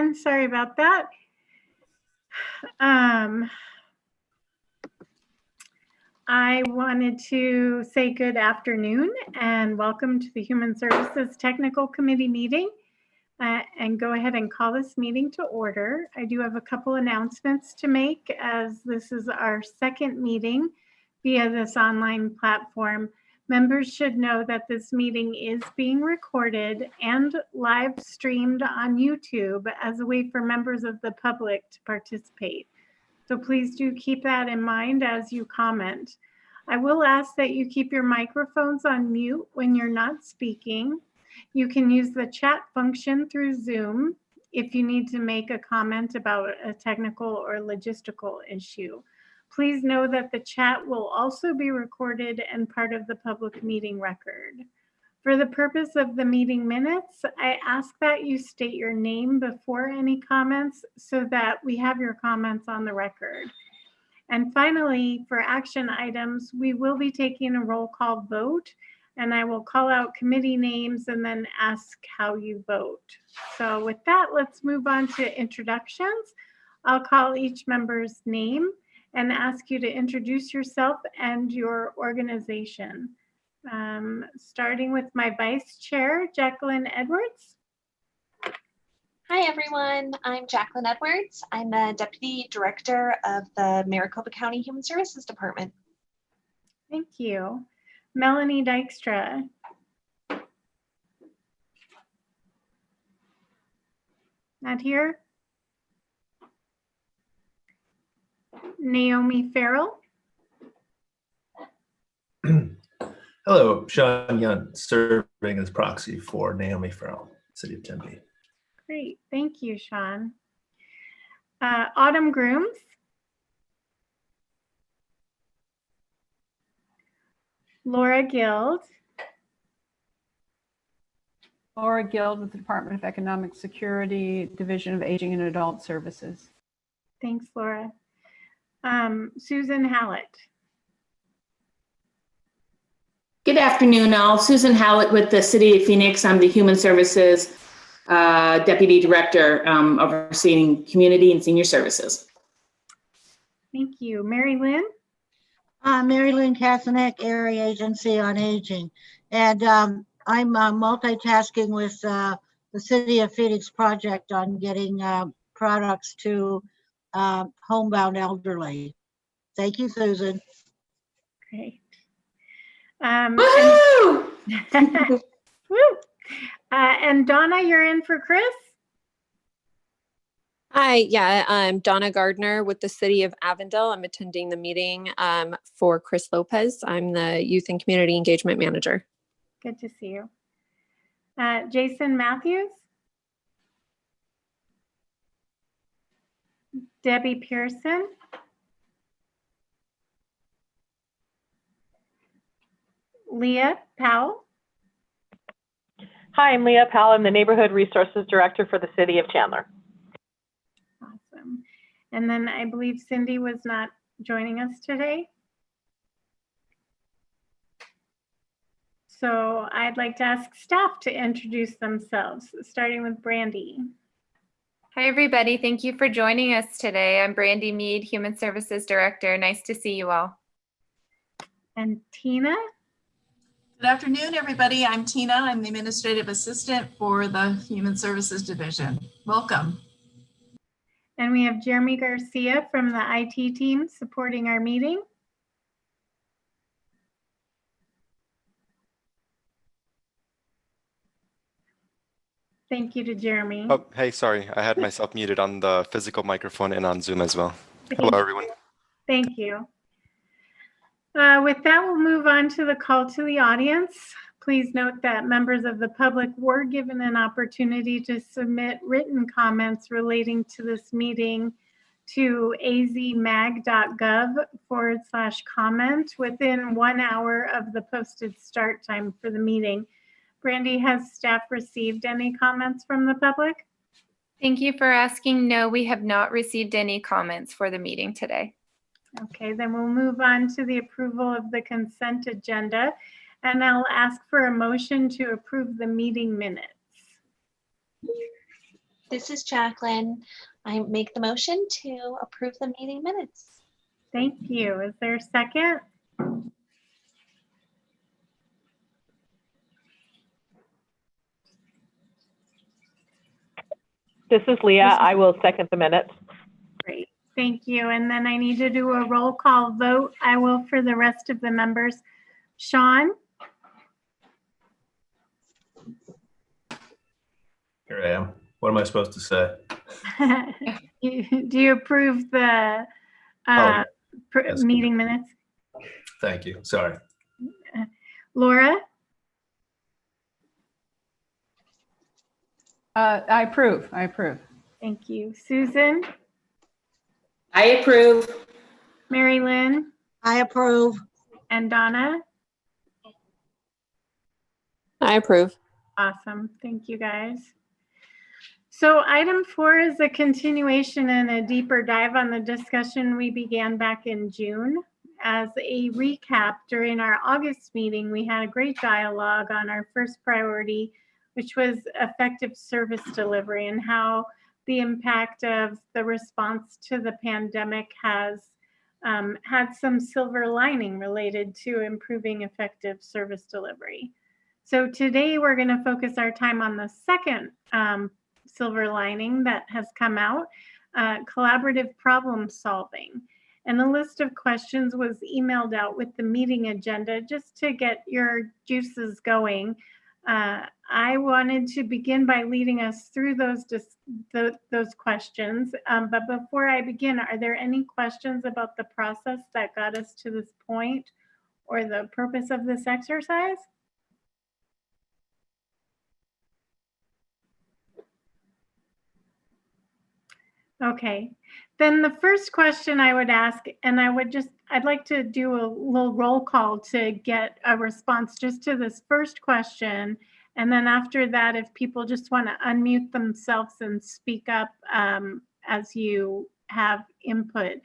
everyone. Sorry about that. I wanted to say good afternoon and welcome to the Human Services Technical Committee meeting, and go ahead and call this meeting to order. I do have a couple announcements to make, as this is our second meeting via this online platform. Members should know that this meeting is being recorded and live streamed on YouTube as a way for members of the public to participate. So please do keep that in mind as you comment. I will ask that you keep your microphones on mute when you're not speaking. You can use the chat function through Zoom if you need to make a comment about a technical or logistical issue. Please know that the chat will also be recorded and part of the public meeting record. For the purpose of the meeting minutes, I ask that you state your name before any comments so that we have your comments on the record. And finally, for action items, we will be taking a roll call vote, and I will call out committee names and then ask how you vote. So with that, let's move on to introductions. I'll call each member's name and ask you to introduce yourself and your organization. Starting with my vice chair, Jacqueline Edwards. Hi, everyone. I'm Jacqueline Edwards. I'm the Deputy Director of the Maricopa County Human Services Department. Thank you. Melanie Dykstra. Not here. Naomi Farrell. Hello, Shaun Yunt, serving as proxy for Naomi Farrell, City of Tempe. Great, thank you, Shaun. Autumn Grooms. Laura Guild. Laura Guild with the Department of Economic Security, Division of Aging and Adult Services. Thanks, Laura. Susan Hallett. Good afternoon, all. Susan Hallett with the City of Phoenix. I'm the Human Services Deputy Director overseeing Community and Senior Services. Thank you. Mary Lynn? Mary Lynn Kasunic, Area Agency on Aging. And I'm multitasking with the City of Phoenix project on getting products to homebound elderly. Thank you, Susan. Great. Woohoo! And Donna, you're in for Chris? Hi, yeah, I'm Donna Gardner with the City of Avondale. I'm attending the meeting for Chris Lopez. I'm the Youth and Community Engagement Manager. Good to see you. Jason Matthews? Debbie Pearson? Leah Powell? Hi, I'm Leah Powell. I'm the Neighborhood Resources Director for the City of Chandler. Awesome. And then I believe Cindy was not joining us today. So I'd like to ask staff to introduce themselves, starting with Brandy. Hi, everybody. Thank you for joining us today. I'm Brandy Mead, Human Services Director. Nice to see you all. And Tina? Good afternoon, everybody. I'm Tina. I'm the Administrative Assistant for the Human Services Division. Welcome. And we have Jeremy Garcia from the IT team supporting our meeting. Thank you to Jeremy. Oh, hey, sorry. I had myself muted on the physical microphone and on Zoom as well. Hello, everyone. Thank you. With that, we'll move on to the call to the audience. Please note that members of the public were given an opportunity to submit written comments relating to this meeting to azmag.gov/comment within 1 hour of the posted start time for the meeting. Brandy, has staff received any comments from the public? Thank you for asking. No, we have not received any comments for the meeting today. Okay, then we'll move on to the approval of the consent agenda, and I'll ask for a motion to approve the meeting minutes. This is Jacqueline. I make the motion to approve the meeting minutes. Thank you. Is there a second? This is Leah. I will second the minutes. Great. Thank you. And then I need to do a roll call vote. I will for the rest of the members. Shaun, Here I am. What am I supposed to say? do you approve the Yes. meeting minutes? Thank you. Sorry. Laura, I approve. thank you. Susan, I approve. Mary Lynn, I approve. and Donna. I approve. Awesome. Thank you, guys. So item 4 is a continuation and a deeper dive on the discussion we began back in June. As a recap, during our August meeting, we had a great dialogue on our first priority, which was effective service delivery and how the impact of the response to the pandemic has had some silver lining related to improving effective service delivery. So today we're going to focus our time on the second silver lining that has come out, collaborative problem solving. And a list of questions was emailed out with the meeting agenda just to get your juices going. I wanted to begin by leading us through those questions. But before I begin, are there any questions about the process that got us to this point or the purpose of this exercise? Okay, then the first question I would ask, and I'd like to do a little roll call to get a response just to this first question. And then after that, if people just want to unmute themselves and speak up as you have input.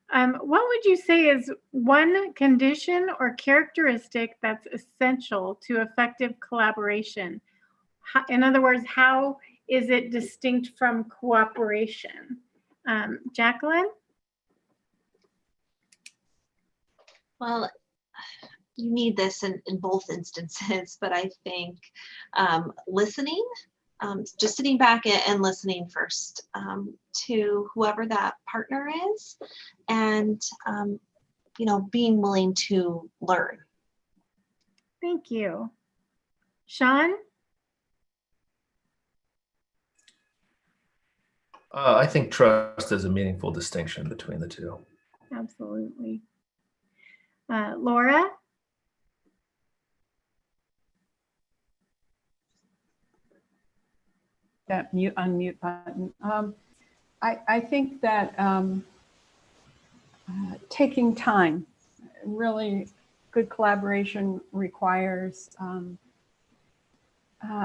What would you say is one condition or characteristic that's essential to effective collaboration? In other words, how is it distinct from cooperation? Jacqueline? Well, you need this in both instances, but I think listening, just sitting back and listening first to whoever that partner is, and being willing to learn. Thank you. Shaun? I think trust is a meaningful distinction between the two. Absolutely. Laura? That unmute button. I think that taking time, really good collaboration requires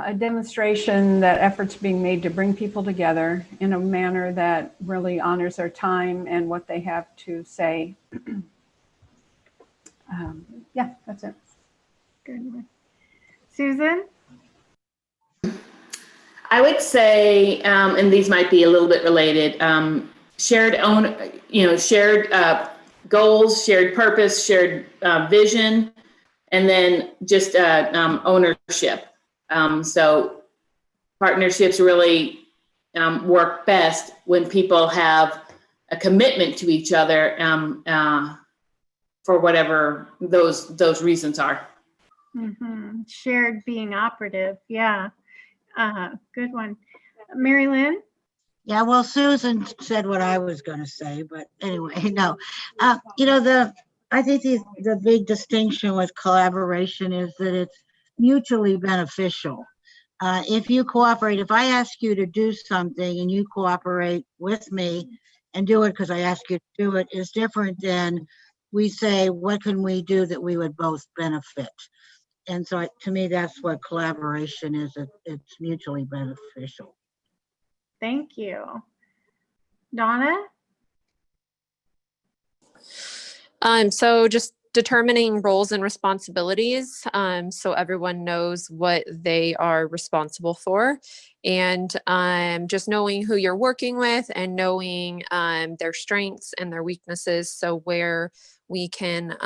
a demonstration that efforts being made to bring people together in a manner that really honors their time and what they have to say. Yeah, that's it. Good one. Susan? I would say, and these might be a little bit related, shared goals, shared purpose, shared vision, and then just ownership. So partnerships really work best when people have a commitment to each other for whatever those reasons are. Mm-hmm. Shared being operative. Yeah. Good one. Mary Lynn? Yeah, well, Susan said what I was going to say, but anyway, no. I think the big distinction with collaboration is that it's mutually beneficial. If you cooperate, if I ask you to do something and you cooperate with me and do it because I ask you to do it, is different than we say, what can we do that we would both benefit? And so to me, that's what collaboration is. It's mutually beneficial. Thank you. Donna? So just determining roles and responsibilities, so everyone knows what they are responsible for, and just knowing who you're working with and knowing their strengths and their weaknesses, so where we can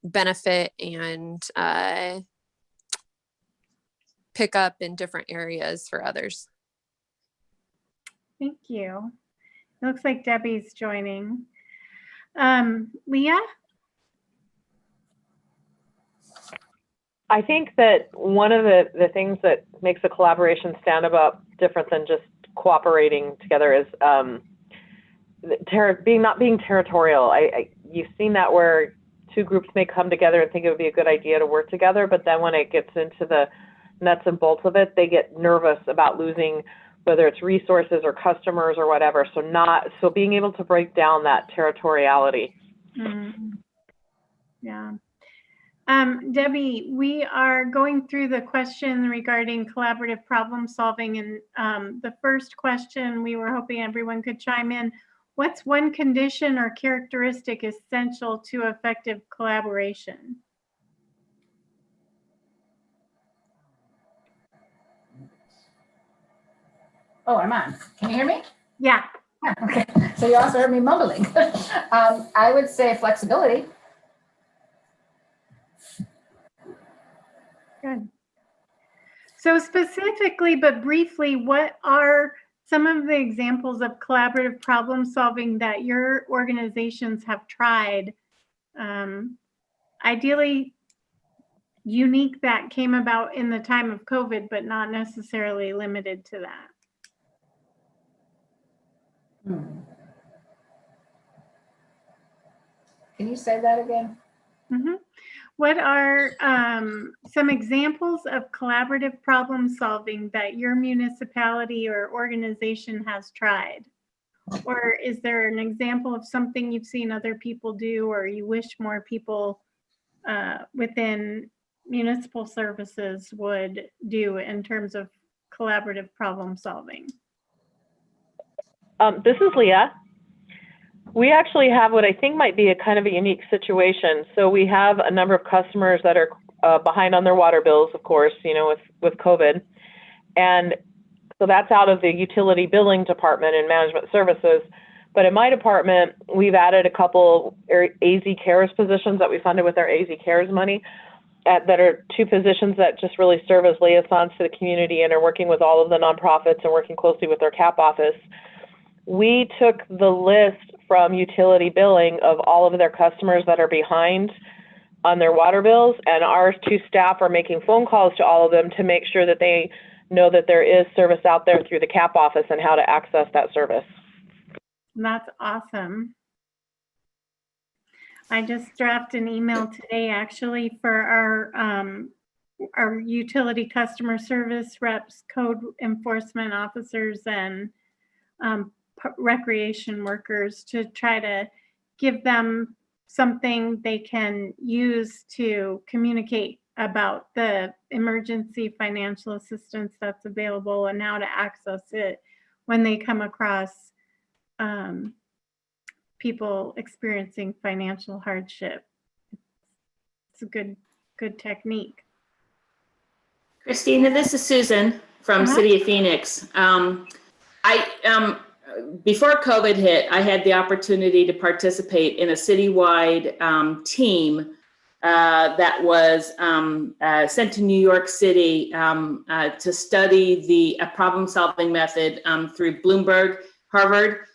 benefit and pick up in different areas for others. Thank you. It looks like Debbie's joining. Leah? I think that one of the things that makes the collaboration stand up different than just cooperating together is not being territorial. You've seen that where two groups may come together and think it would be a good idea to work together, but then when it gets into the nuts and bolts of it, they get nervous about losing, whether it's resources or customers or whatever. So being able to break down that territoriality. Mm-hmm. Yeah. Debbie, we are going through the question regarding collaborative problem solving, and the first question, we were hoping everyone could chime in. What's one condition or characteristic essential to effective collaboration? Oh, I'm on. Can you hear me? Yeah. Okay. So you also heard me mumbling. I would say flexibility. Good. So specifically, but briefly, what are some of the examples of collaborative problem solving that your organizations have tried? Ideally unique, that came about in the time of COVID, but not necessarily limited to that. Can you say that again? Mm-hmm. What are some examples of collaborative problem solving that your municipality or organization has tried? Or is there an example of something you've seen other people do, or you wish more people within municipal services would do in terms of collaborative problem solving? This is Leah. We actually have what I think might be a kind of a unique situation. So we have a number of customers that are behind on their water bills, of course, with COVID. And so that's out of the utility billing department and management services. But in my department, we've added a couple AZ Cares positions that we funded with our AZ Cares money that are two positions that just really serve as liaisons to the community and are working with all of the nonprofits and working closely with our CAP office. We took the list from utility billing of all of their customers that are behind on their water bills, and our two staff are making phone calls to all of them to make sure that they know that there is service out there through the CAP office and how to access that service. That's awesome. I just drafted an email today actually for our utility customer service reps, code enforcement officers, and recreation workers to try to give them something they can use to communicate about the emergency financial assistance that's available and how to access it when they come across people experiencing financial hardship. It's a good technique. Christina, this is Susan from City of Phoenix. Before COVID hit, I had the opportunity to participate in a citywide team that was sent to New York City to study the problem-solving method through Bloomberg, Harvard.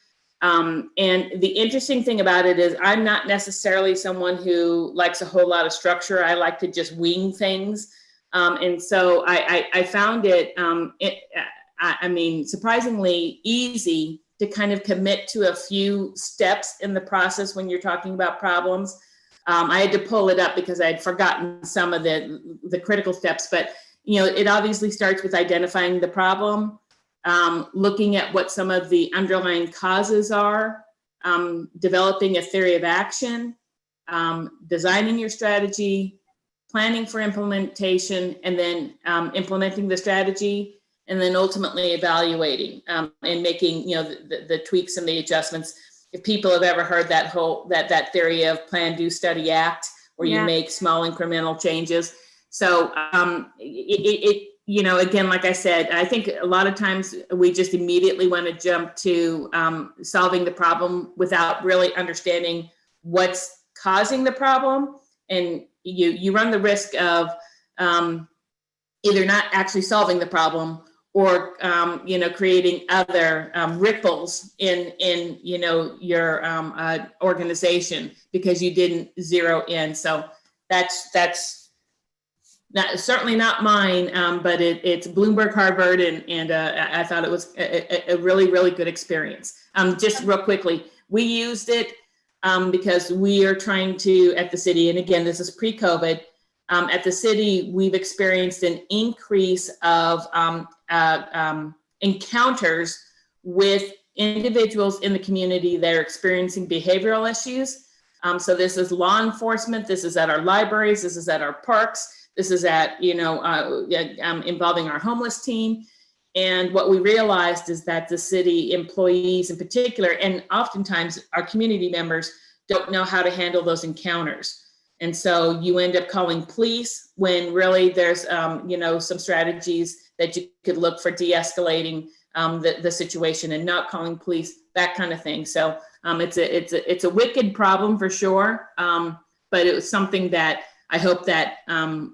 And the interesting thing about it is I'm not necessarily someone who likes a whole lot of structure. I like to just wing things. And so I found it, surprisingly easy to kind of commit to a few steps in the process when you're talking about problems. I had to pull it up because I had forgotten some of the critical steps, but it obviously starts with identifying the problem, looking at what some of the underlying causes are, developing a theory of action, designing your strategy, planning for implementation, and then implementing the strategy, and then ultimately evaluating and making the tweaks and the adjustments. if people have ever heard that theory of plan, do, study, act, where you make small incremental changes. So again, like I said, I think a lot of times we just immediately want to jump to solving the problem without really understanding what's causing the problem. And you run the risk of either not actually solving the problem or creating other ripples in your organization because you didn't zero in. So that's certainly not mine, but it's Bloomberg, Harvard, and I thought it was a really, really good experience. Just real quickly, we used it because we are trying to, at the city, and again, this is pre-COVID, at the city, we've experienced an increase of encounters with individuals in the community that are experiencing behavioral issues. So this is law enforcement, this is at our libraries, this is at our parks, this is at, involving our homeless team. And what we realized is that the city employees in particular, and oftentimes our community members, don't know how to handle those encounters. And so you end up calling police when really there's, some strategies that you could look for de-escalating the situation and not calling police, that kind of thing. So it's a wicked problem for sure. But it was something that I hope that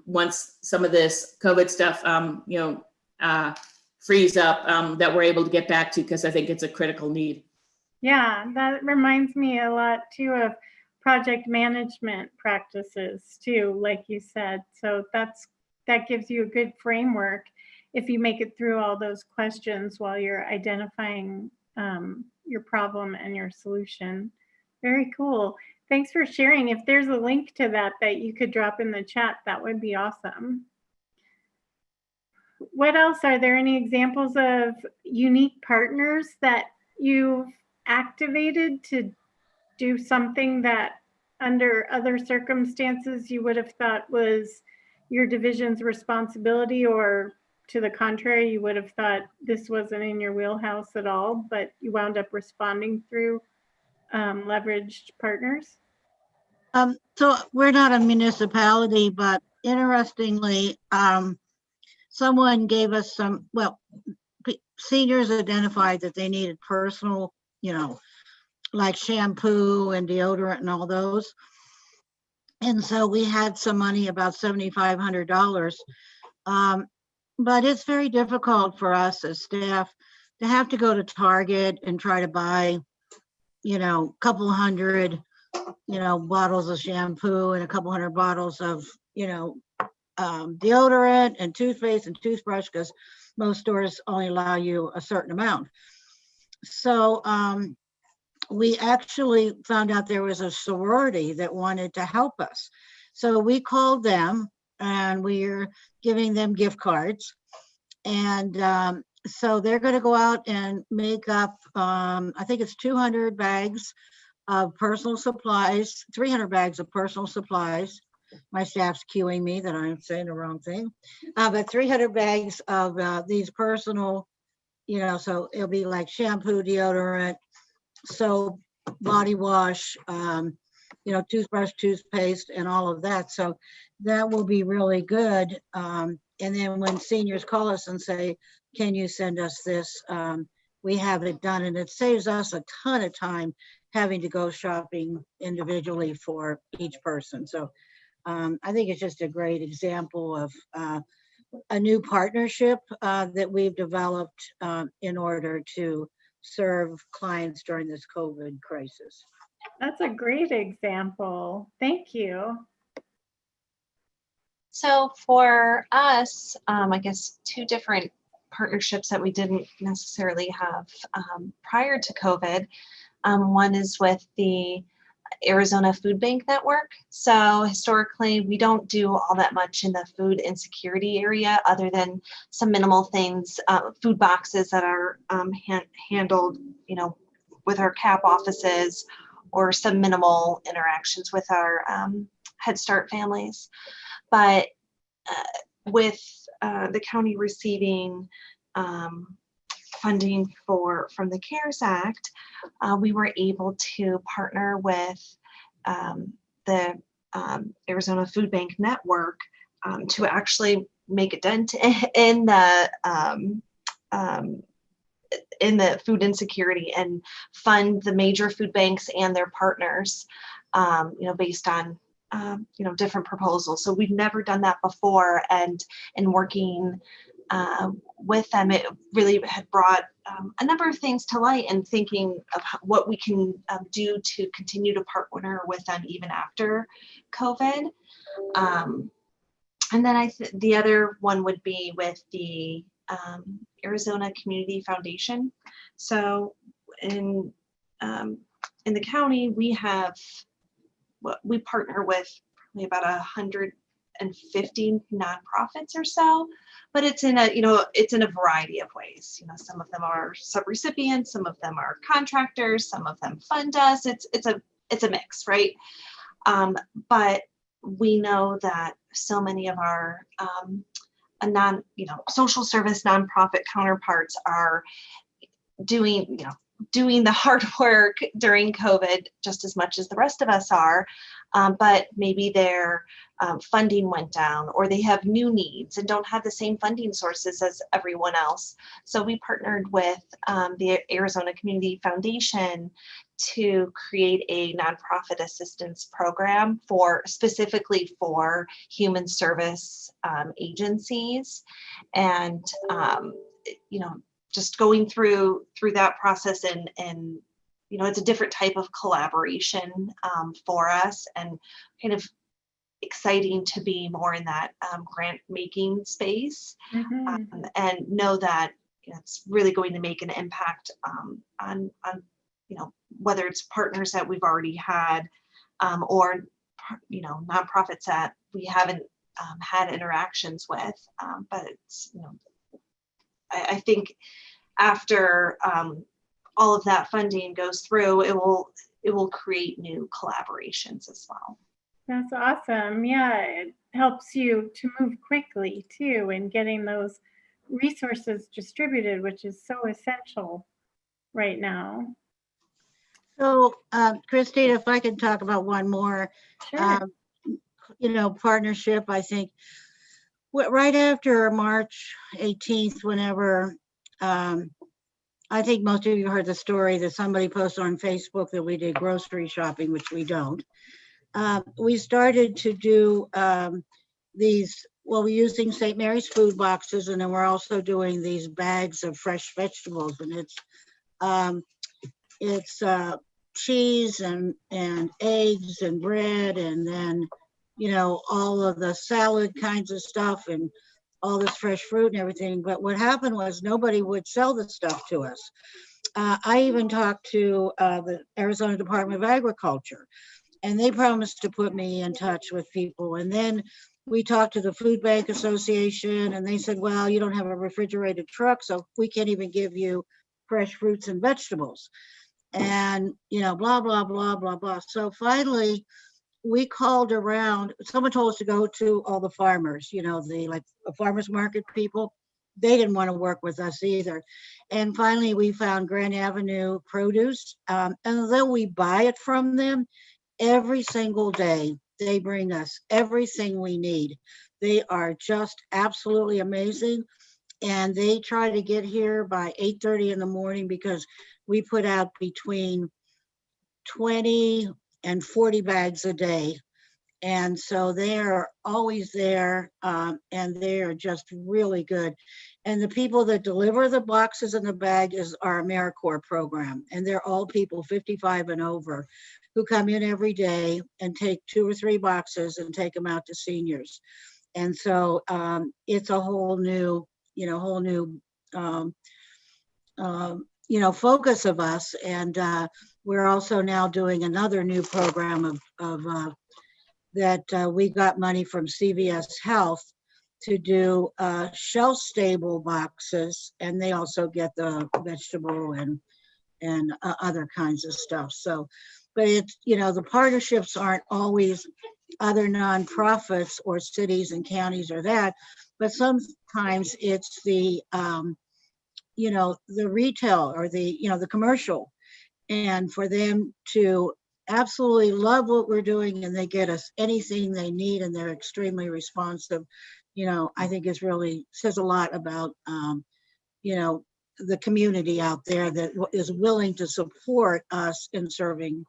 once some of this COVID stuff, frees up, that we're able to get back to, because I think it's a critical need. Yeah, that reminds me a lot too of project management practices too, like you said. So that gives you a good framework if you make it through all those questions while you're identifying your problem and your solution. Very cool. Thanks for sharing. If there's a link to that you could drop in the chat, that would be awesome. What else? Are there any examples of unique partners that you've activated to do something that under other circumstances you would have thought was your division's responsibility, or to the contrary, you would have thought this wasn't in your wheelhouse at all, but you wound up responding through leveraged partners? So we're not a municipality, but interestingly, someone gave us seniors identified that they needed personal, like shampoo and deodorant and all those. And so we had some money, about $7,500. But it's very difficult for us as staff to have to go to Target and try to buy, a couple hundred, bottles of shampoo and a couple hundred bottles of, deodorant and toothpaste and toothbrush, because most stores only allow you a certain amount. So we actually found out there was a sorority that wanted to help us. So we called them and we're giving them gift cards. And so they're going to go out and make up, I think it's 200 bags of personal supplies, 300 bags of personal supplies. My staff's cueing me that I'm saying the wrong thing. But 300 bags of these personal, so it'll be like shampoo, deodorant, soap, body wash, toothbrush, toothpaste, and all of that. So that will be really good. And then when seniors call us and say, can you send us this? We have it done, and it saves us a ton of time having to go shopping individually for each person. So I think it's just a great example of a new partnership that we've developed in order to serve clients during this COVID crisis. That's a great example. Thank you. So for us, I guess two different partnerships that we didn't necessarily have prior to COVID. One is with the Arizona Food Bank Network. So historically, we don't do all that much in the food insecurity area other than some minimal things, food boxes that are handled, with our CAP offices, or some minimal interactions with our Head Start families. But with the county receiving funding from the CARES Act, we were able to partner with the Arizona Food Bank Network to actually make a dent in the food insecurity and fund the major food banks and their partners, based on different proposals. So we've never done that before, and in working with them, it really had brought a number of things to light, and thinking of what we can do to continue to partner with them even after COVID. And then the other one would be with the Arizona Community Foundation. So in the county, we partner with about 150 nonprofits or so, but it's in a variety of ways. Some of them are subrecipients, some of them are contractors, some of them fund us. It's a mix, right? But we know that so many of our social service nonprofit counterparts are doing the hard work during COVID just as much as the rest of us are, but maybe their funding went down, or they have new needs and don't have the same funding sources as everyone else. So we partnered with the Arizona Community Foundation to create a nonprofit assistance program specifically for human service agencies, and just going through that process, and it's a different type of collaboration for us, and kind of exciting to be more in that grant making space, and know that it's really going to make an impact on whether it's partners that we've already had, or nonprofits that we haven't had interactions with, but it's I think after all of that funding goes through, it will create new collaborations as well. That's awesome. Yeah, it helps you to move quickly too, and getting those resources distributed, which is so essential right now. So, Christine, if I can talk about one more, Sure. Partnership, I think right after March 18th, whenever, I think most of you heard the story that somebody posted on Facebook that we did grocery shopping, which we don't. We started to do we're using St. Mary's food boxes, and then we're also doing these bags of fresh vegetables, and it's cheese and eggs and bread, and then all of the salad kinds of stuff, and all this fresh fruit and everything. But what happened was nobody would sell the stuff to us. I even talked to the Arizona Department of Agriculture, and they promised to put me in touch with people. And then we talked to the Food Bank Association, and they said, well, you don't have a refrigerated truck, so we can't even give you fresh fruits and vegetables. And, blah, blah, blah, blah, blah. So finally, we called around. Someone told us to go to all the farmers, the farmers market people. They didn't want to work with us either. And finally, we found Grand Avenue Produce. And though we buy it from them, every single day, they bring us everything we need. They are just absolutely amazing. And they try to get here by 8:30 in the morning, because we put out between 20 and 40 bags a day. And so they are always there, and they are just really good. And the people that deliver the boxes in the bag is our AmeriCorps program. And they're all people 55 and over who come in every day and take 2 or 3 boxes and take them out to seniors. And so it's a whole new focus of us. And we're also now doing another new program that we got money from CVS Health to do shelf-stable boxes, and they also get the vegetable and other kinds of stuff. So, but it's, the partnerships aren't always other nonprofits or cities and counties or that, but sometimes it's the the retail or the commercial, and for them to absolutely love what we're doing and they get us anything they need and they're extremely responsive, I think is really says a lot about, the community out there that is willing to support us in serving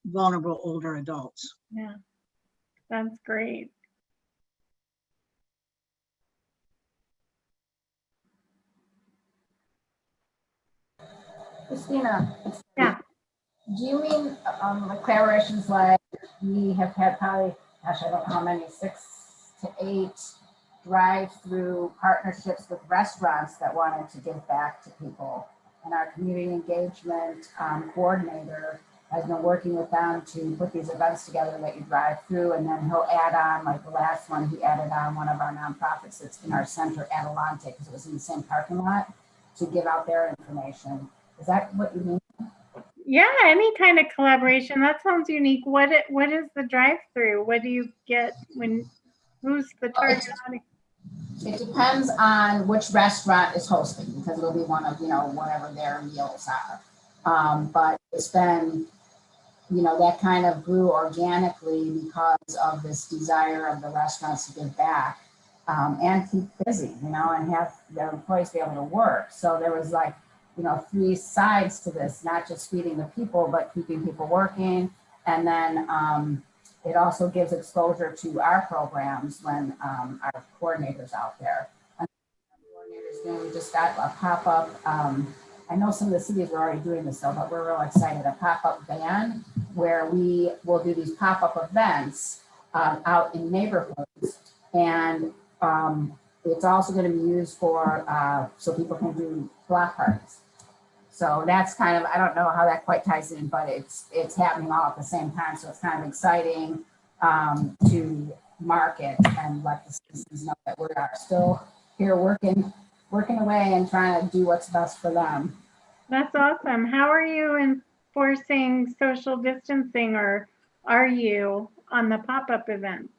vulnerable older adults. Yeah, that's great. Christina. Yeah. Do you mean like collaborations like we have had probably, gosh, I don't know how many, 6 to 8 drive-through partnerships with restaurants that wanted to give back to people, and our community engagement coordinator has been working with them to put these events together that you drive through, and then he'll add on, like the last one, he added on one of our nonprofits that's in our center, Adelante, because it was in the same parking lot, to give out their information. Is that what you mean? Yeah, any kind of collaboration. That sounds unique. What is the drive-through? What do you get who's the target audience? It depends on which restaurant is hosting, because it'll be one of, whatever their meals are. But it's been, that kind of grew organically because of this desire of the restaurants to give back and keep busy, and have their employees be able to work. So there was 3 sides to this, not just feeding the people, but keeping people working. And then it also gives exposure to our programs when our coordinators out there. And we just got a pop-up. I know some of the cities are already doing this though, but we're real excited. A pop-up van where we will do these pop-up events out in neighborhoods. And it's also going to be used for, so people can do block parties. So that's kind of, I don't know how that quite ties in, but it's happening all at the same time. So it's kind of exciting to market and let the citizens know that we are still here working away and trying to do what's best for them. That's awesome. How are you enforcing social distancing, or are you on the pop-up events?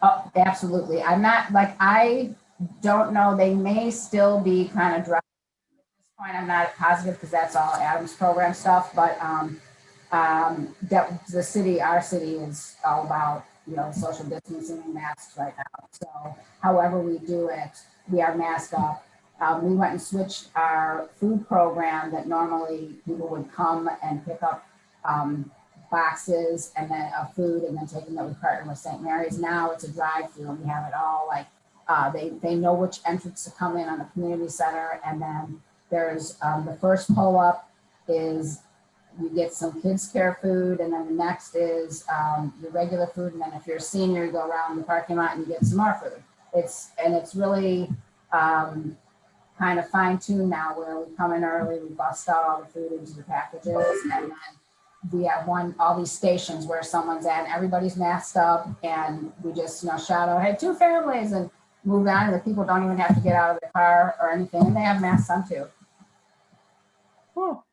Oh, absolutely. I'm not I don't know. They may still be kind of dry. Point, I'm not positive because that's all Adam's program stuff, but that our city is all about social distancing and masks right now. So however we do it, we are masked up. We went and switched our food program that normally people would come and pick up boxes and then food and then take them, that we partner with St. Mary's. Now it's a drive-through and we have it all they know which entrance to come in on the community center, and then there's the first pull-up is you get some kids care food, and then the next is your regular food, and then if you're a senior, you go around the parking lot and you get some more food. It's really kind of fine-tuned now, where we come in early, we bust out all the food into the packages, and then we have all these stations where someone's at and everybody's masked up, and we just shout out, hey, 2 families, and move on, and the people don't even have to get out of the car or anything, and they have masks on too. Cool.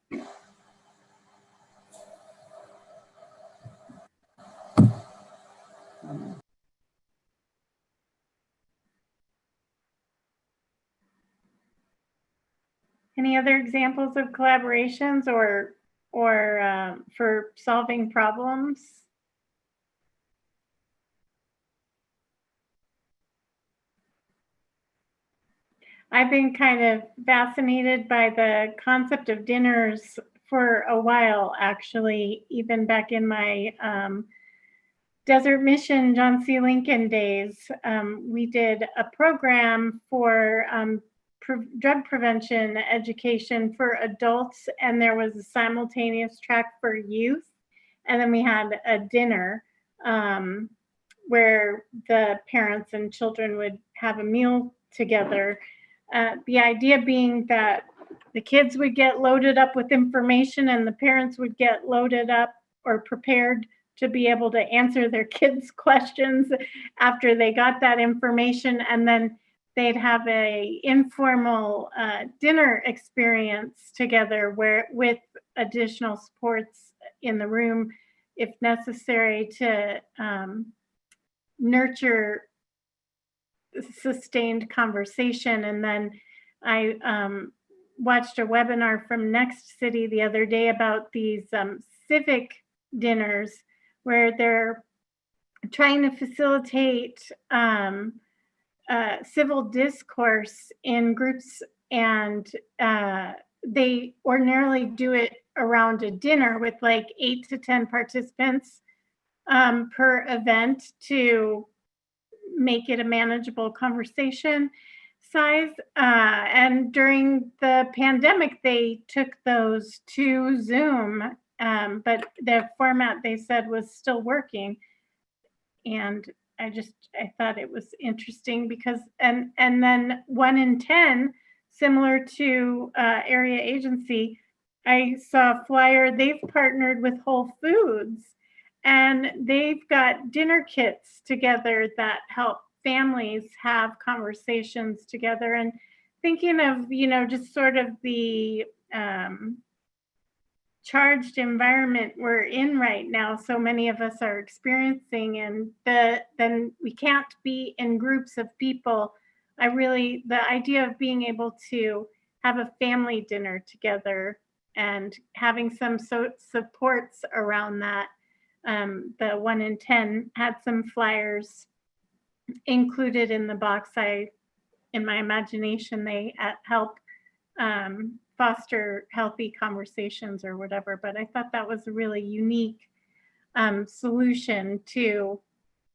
Any other examples of collaborations or for solving problems? I've been kind of fascinated by the concept of dinners for a while, actually, even back in my Desert Mission John C. Lincoln days. We did a program for drug prevention education for adults, and there was a simultaneous track for youth. And then we had a dinner where the parents and children would have a meal together. The idea being that the kids would get loaded up with information and the parents would get loaded up or prepared to be able to answer their kids' questions after they got that information. And then they'd have a informal dinner experience together with additional supports in the room if necessary to nurture sustained conversation. And then I watched a webinar from Next City the other day about these civic dinners where they're trying to facilitate civil discourse in groups, and they ordinarily do it around a dinner with like 8 to 10 participants per event to make it a manageable conversation size. And during the pandemic, they took those to Zoom, but the format they said was still working. And I thought it was interesting because, and then 1 in 10, similar to area agency, I saw a flyer, they've partnered with Whole Foods and they've got dinner kits together that help families have conversations together. And thinking of, just sort of the charged environment we're in right now, so many of us are experiencing, and then we can't be in groups of people. The idea of being able to have a family dinner together and having some supports around that. The 1 in 10 had some flyers included in the box. In my imagination, they help foster healthy conversations or whatever, but I thought that was a really unique solution to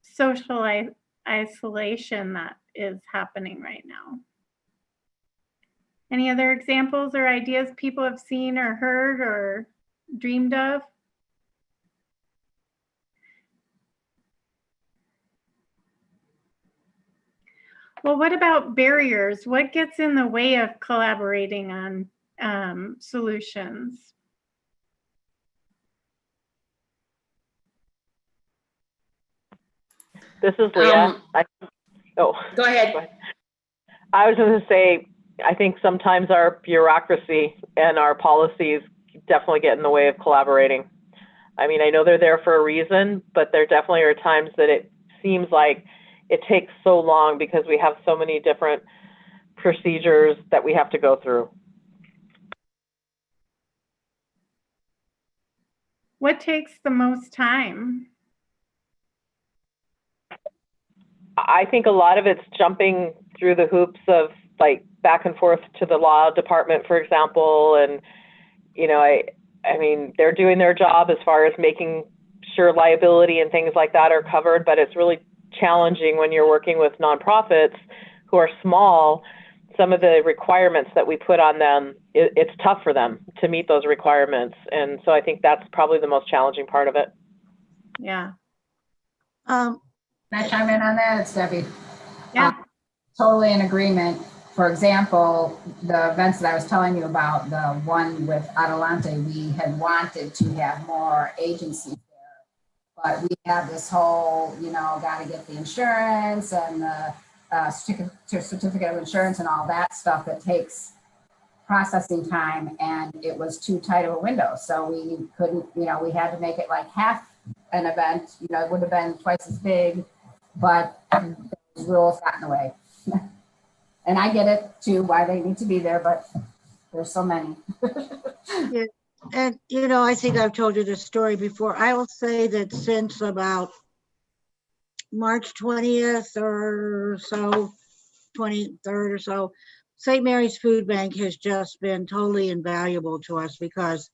social isolation that is happening right now. Any other examples or ideas people have seen or heard or dreamed of? Well, what about barriers? What gets in the way of collaborating on solutions? This is Leah. Go ahead. I was going to say, I think sometimes our bureaucracy and our policies definitely get in the way of collaborating. I mean, I know they're there for a reason, but there definitely are times that it seems like it takes so long because we have so many different procedures that we have to go through. What takes the most time? I think a lot of it's jumping through the hoops of like back and forth to the law department, for example. And, I mean, they're doing their job as far as making sure liability and things like that are covered, but it's really challenging when you're working with nonprofits who are small. Some of the requirements that we put on them, it's tough for them to meet those requirements. And so I think that's probably the most challenging part of it. Yeah. Can I chime in on that? It's Debbie. Yeah. Totally in agreement. For example, the events that I was telling you about, the one with Adelante, we had wanted to have more agencies there, but we have this whole, got to get the insurance and the certificate of insurance and all that stuff that takes processing time, and it was too tight of a window. So we couldn't, we had to make it like half an event, it would have been twice as big, but those rules got in the way. And I get it too, why they need to be there, but there's so many. Yeah. And, I think I've told you this story before. I will say that since about March 20th or so, 23rd or so, St. Mary's Food Bank has just been totally invaluable to us because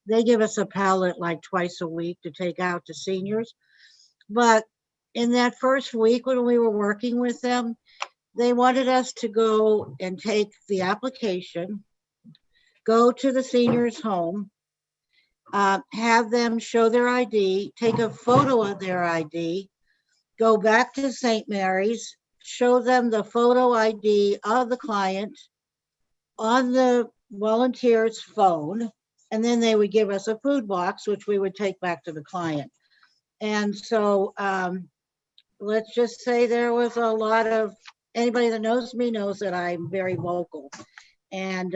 they give us a pallet like twice a week to take out to seniors. But in that first week when we were working with them, they wanted us to go and take the application, go to the senior's home, have them show their ID, take a photo of their ID, go back to St. Mary's, show them the photo ID of the client on the volunteer's phone, and then they would give us a food box, which we would take back to the client. And so let's just say there was a lot of, anybody that knows me knows that I'm very vocal. And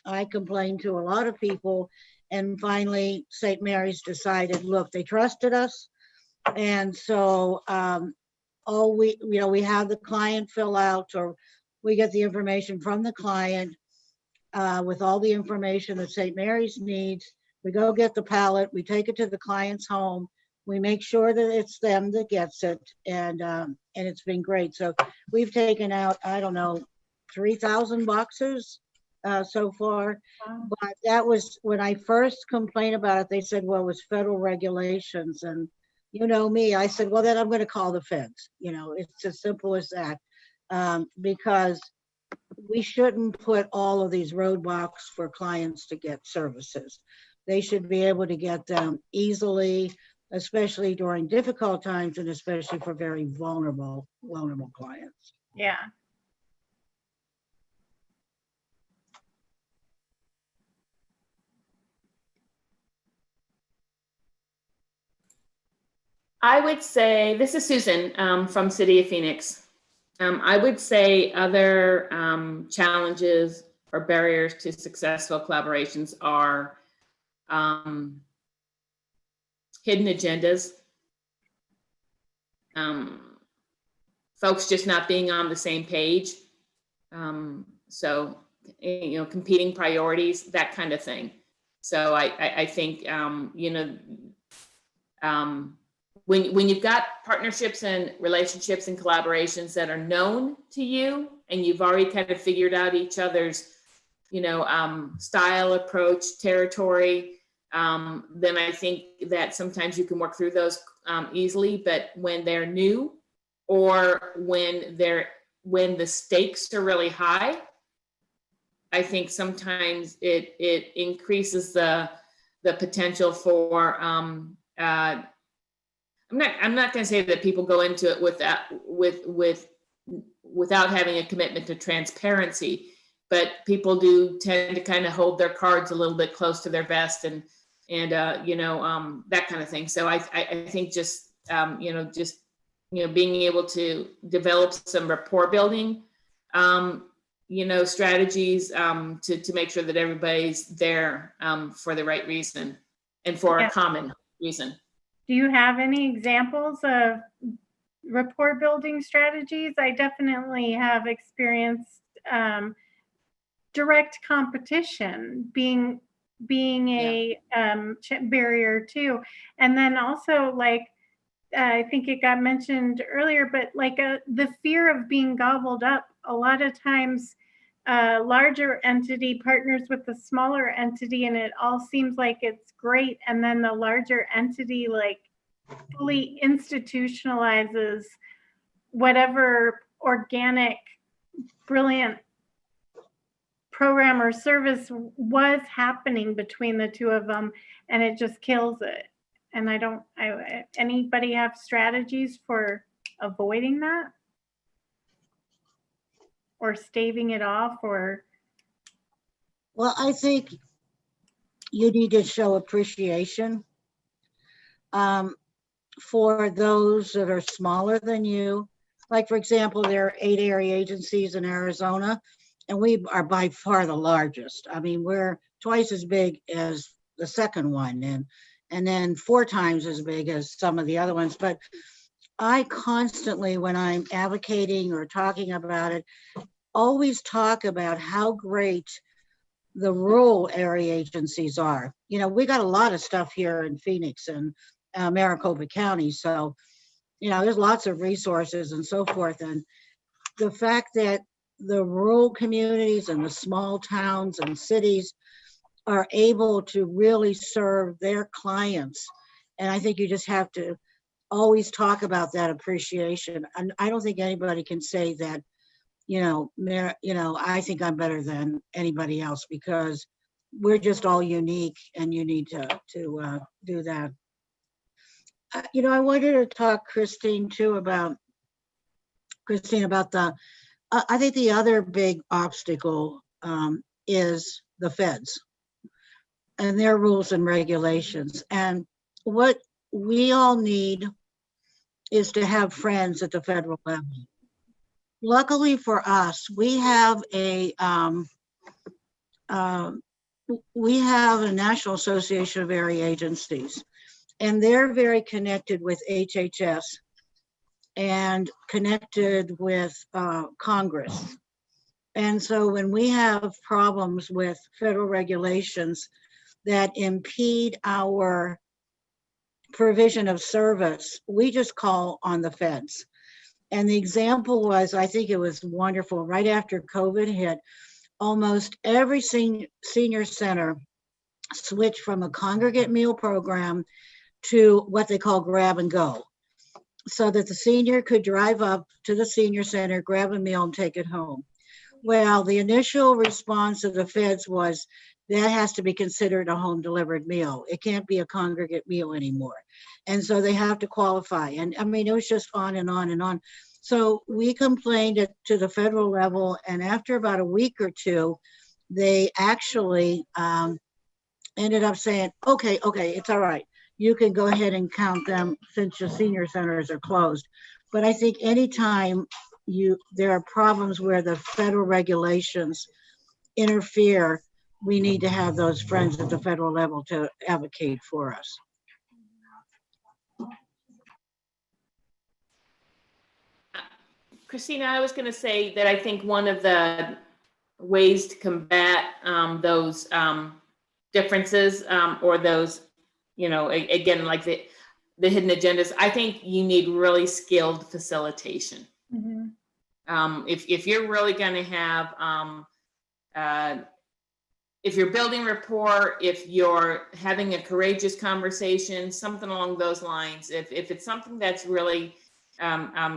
I complained to a lot of people, and finally St. Mary's decided, look, they trusted us. And so we have the client fill out or we get the information from the client with all the information that St. Mary's needs. We go get the pallet, we take it to the client's home. We make sure that it's them that gets it, and it's been great. So we've taken out, I don't know, 3,000 boxes so far. But that was when I first complained about it. They said, well, it was federal regulations, and you know me, I said, well, then I'm going to call the feds. You know, it's as simple as that, because we shouldn't put all of these roadblocks for clients to get services. They should be able to get them easily, especially during difficult times, and especially for very vulnerable clients. Yeah. I would say, this is Susan from City of Phoenix. I would say other challenges or barriers to successful collaborations are hidden agendas, folks just not being on the same page. So, you know, competing priorities, that kind of thing. So I think, you know, when you've got partnerships and relationships and collaborations that are known to you, and you've already kind of figured out each other's, you know, style, approach, territory, then I think that sometimes you can work through those easily. But when they're new, or when the stakes are really high, I think sometimes it increases the potential for I'm not going to say that people go into it without having a commitment to transparency, but people do tend to kind of hold their cards a little bit close to their vest, and you know, that kind of thing. So I think just being able to develop some rapport building, you know, strategies to make sure that everybody's there for the right reason and for a common reason. Do you have any examples of rapport building strategies? I definitely have experienced direct competition being a barrier too. And then also, like, I think it got mentioned earlier, but like the fear of being gobbled up. A lot of times a larger entity partners with the smaller entity, and it all seems like it's great. And then the larger entity like fully institutionalizes whatever organic, brilliant program or service was happening between the two of them, and it just kills it. And anybody have strategies for avoiding that? Or staving it off, or? Well, I think you need to show appreciation for those that are smaller than you. Like, for example, there are 8 area agencies in Arizona, and we are by far the largest. I mean, we're twice as big as the second one, and then 4 times as big as some of the other ones. But I constantly, when I'm advocating or talking about it, always talk about how great the rural area agencies are. You know, we got a lot of stuff here in Phoenix and Maricopa County. So, you know, there's lots of resources and so forth. And the fact that the rural communities and the small towns and cities are able to really serve their clients. And I think you just have to always talk about that appreciation. And I don't think anybody can say that, you know, I think I'm better than anybody else, because we're just all unique, and you need to do that. You know, I wanted to talk, Christine, about the, I think the other big obstacle is the feds and their rules and regulations. And what we all need is to have friends at the federal level. Luckily for us, we have a National Association of Area Agencies, and they're very connected with HHS and connected with Congress. And so when we have problems with federal regulations that impede our provision of service, we just call on the feds. And the example was, I think it was wonderful, right after COVID hit, almost every senior center switched from a congregate meal program to what they call grab and go, so that the senior could drive up to the senior center, grab a meal and take it home. Well, the initial response of the feds was that has to be considered a home delivered meal. It can't be a congregate meal anymore. And so they have to qualify. And I mean, it was just on and on and on. So we complained to the federal level, and after about a week or two, they actually ended up saying, okay, it's all right. You can go ahead and count them since your senior centers are closed. But I think anytime there are problems where the federal regulations interfere, we need to have those friends at the federal level to advocate for us. Christina, I was going to say that I think one of the ways to combat those differences or those, again, like the hidden agendas, I think you need really skilled facilitation. Mm-hmm. If you're really going to have, if you're building rapport, if you're having a courageous conversation, something along those lines, if it's something that's really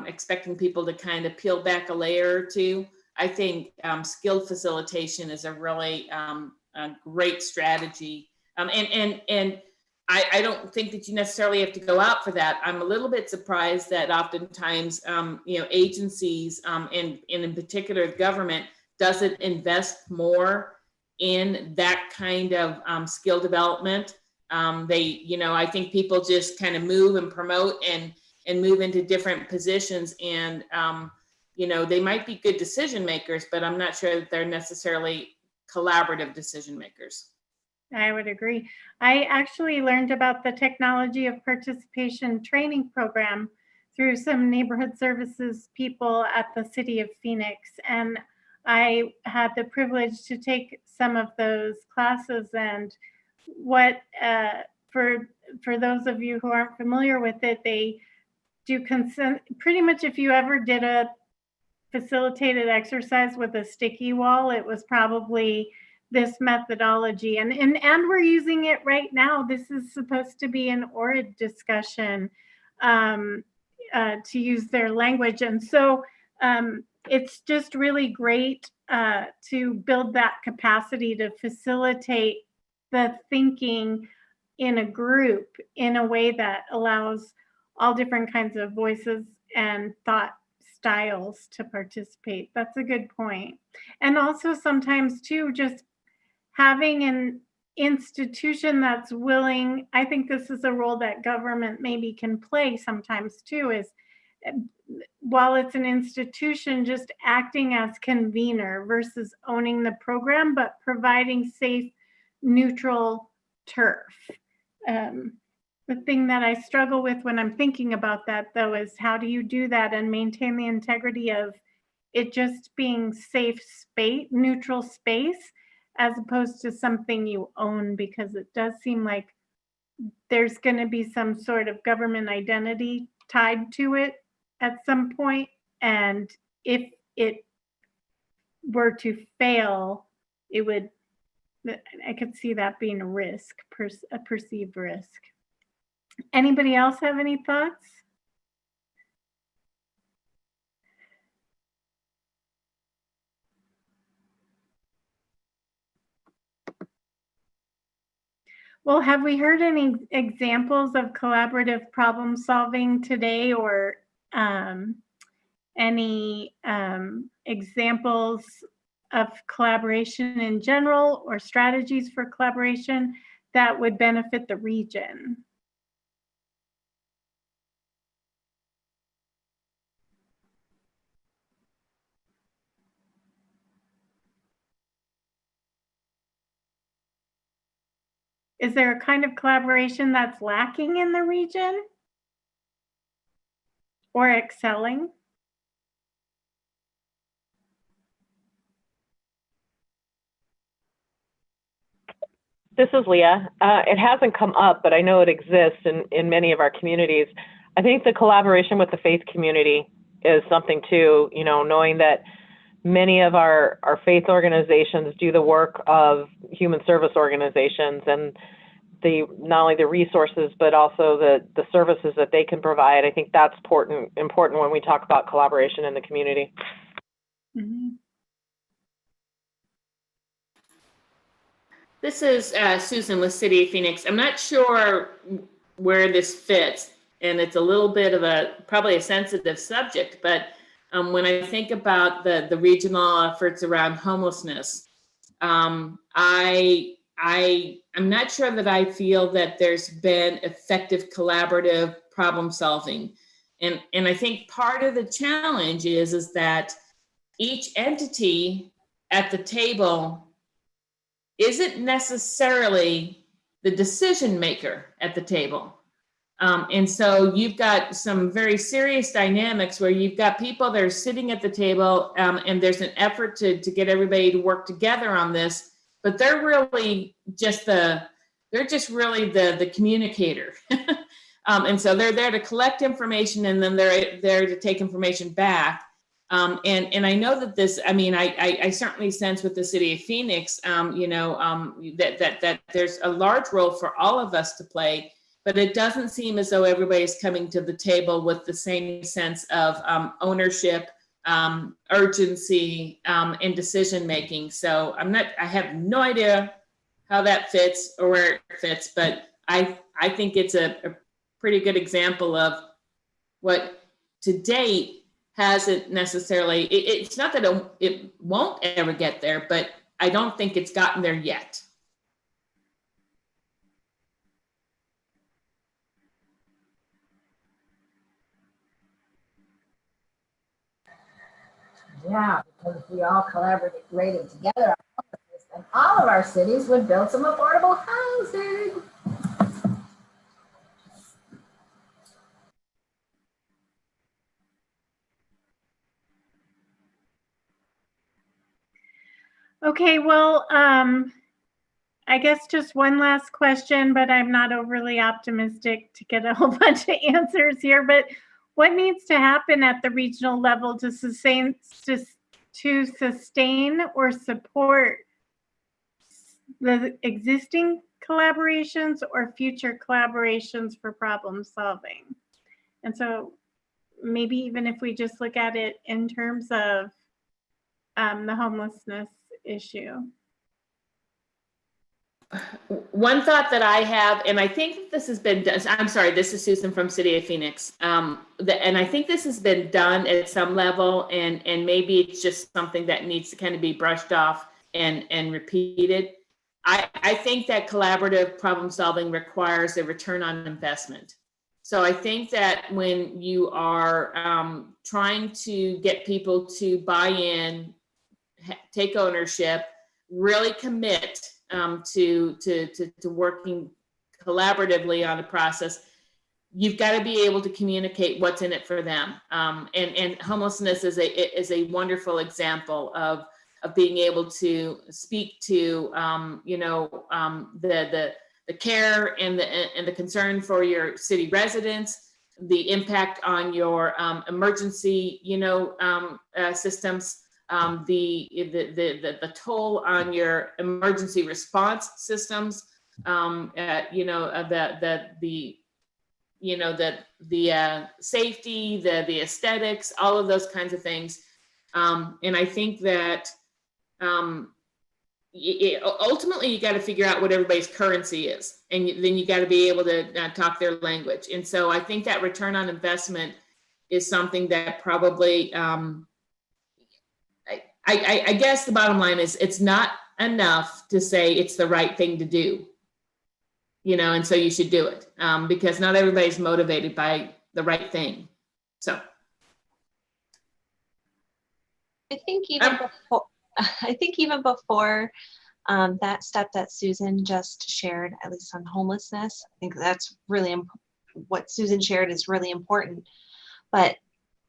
expecting people to kind of peel back a layer or two, I think skilled facilitation is a really a great strategy. And I don't think that you necessarily have to go out for that. I'm a little bit surprised that oftentimes, agencies and in particular government doesn't invest more in that kind of skill development. I think people just kind of move and promote and move into different positions, and they might be good decision makers, but I'm not sure that they're necessarily collaborative decision makers. I would agree. I actually learned about the technology of participation training program through some neighborhood services people at the city of Phoenix. And I had the privilege to take some of those classes, and what, for those of you who aren't familiar with it, they do consent. Pretty much if you ever did a facilitated exercise with a sticky wall, it was probably this methodology, and we're using it right now. This is supposed to be an ORID discussion, to use their language. And so it's just really great to build that capacity to facilitate the thinking in a group in a way that allows all different kinds of voices and thought styles to participate. That's a good point. And also sometimes too, just having an institution that's willing, I think this is a role that government maybe can play sometimes too, is while it's an institution, just acting as convener versus owning the program, but providing safe, neutral turf. The thing that I struggle with when I'm thinking about that, though, is how do you do that and maintain the integrity of it just being safe space, neutral space, as opposed to something you own, because it does seem like there's going to be some sort of government identity tied to it at some point. And if it were to fail, I could see that being a risk, a perceived risk. Anybody else have any thoughts? Well, have we heard any examples of collaborative problem solving today, or any examples of collaboration in general, or strategies for collaboration that would benefit the region? Is there a kind of collaboration that's lacking in the region or excelling? This is Leah. It hasn't come up, but I know it exists in many of our communities. I think the collaboration with the faith community is something too, you know, knowing that many of our faith organizations do the work of human service organizations, and not only the resources, but also the services that they can provide. I think that's important when we talk about collaboration in the community. Mm-hmm. This is Susan with City of Phoenix. I'm not sure where this fits, and it's a little bit of probably a sensitive subject, but when I think about the regional efforts around homelessness, I'm not sure that I feel that there's been effective collaborative problem solving. And I think part of the challenge is that each entity at the table isn't necessarily the decision maker at the table. And so you've got some very serious dynamics where you've got people that are sitting at the table, and there's an effort to get everybody to work together on this, but they're really just the communicator. And so they're there to collect information, and then they're there to take information back. And I know that this, I mean, I certainly sense with the City of Phoenix, that there's a large role for all of us to play, but it doesn't seem as though everybody's coming to the table with the same sense of ownership, urgency, and decision-making. So I have no idea how that fits or where it fits, but I think it's a pretty good example of what to date hasn't necessarily, it's not that it won't ever get there, but I don't think it's gotten there yet. Yeah, because if we all collaborated together, then all of our cities would build some affordable housing. Okay, well, I guess just one last question, but I'm not overly optimistic to get a whole bunch of answers here. But what needs to happen at the regional level to sustain or support the existing collaborations or future collaborations for problem solving? And so maybe even if we just look at it in terms of the homelessness issue. One thought that I have, and I think this has been done, I'm sorry, this is Susan from City of Phoenix. And I think this has been done at some level, and maybe it's just something that needs to kind of be brushed off and repeated. I think that collaborative problem solving requires a return on investment. So I think that when you are trying to get people to buy in, take ownership, really commit to working collaboratively on a process, you've got to be able to communicate what's in it for them. And homelessness is a wonderful example of being able to speak to the care and the concern for your city residents, the impact on your emergency systems, the toll on your emergency response systems, the safety, the aesthetics, all of those kinds of things. And I think that ultimately you got to figure out what everybody's currency is, and then you got to be able to talk their language. And so I think that return on investment is something that probably, I guess the bottom line is it's not enough to say it's the right thing to do, and so you should do it, because not everybody's motivated by the right thing. So I think even before that step that Susan just shared, at least on homelessness, I think that's really what Susan shared is really important. But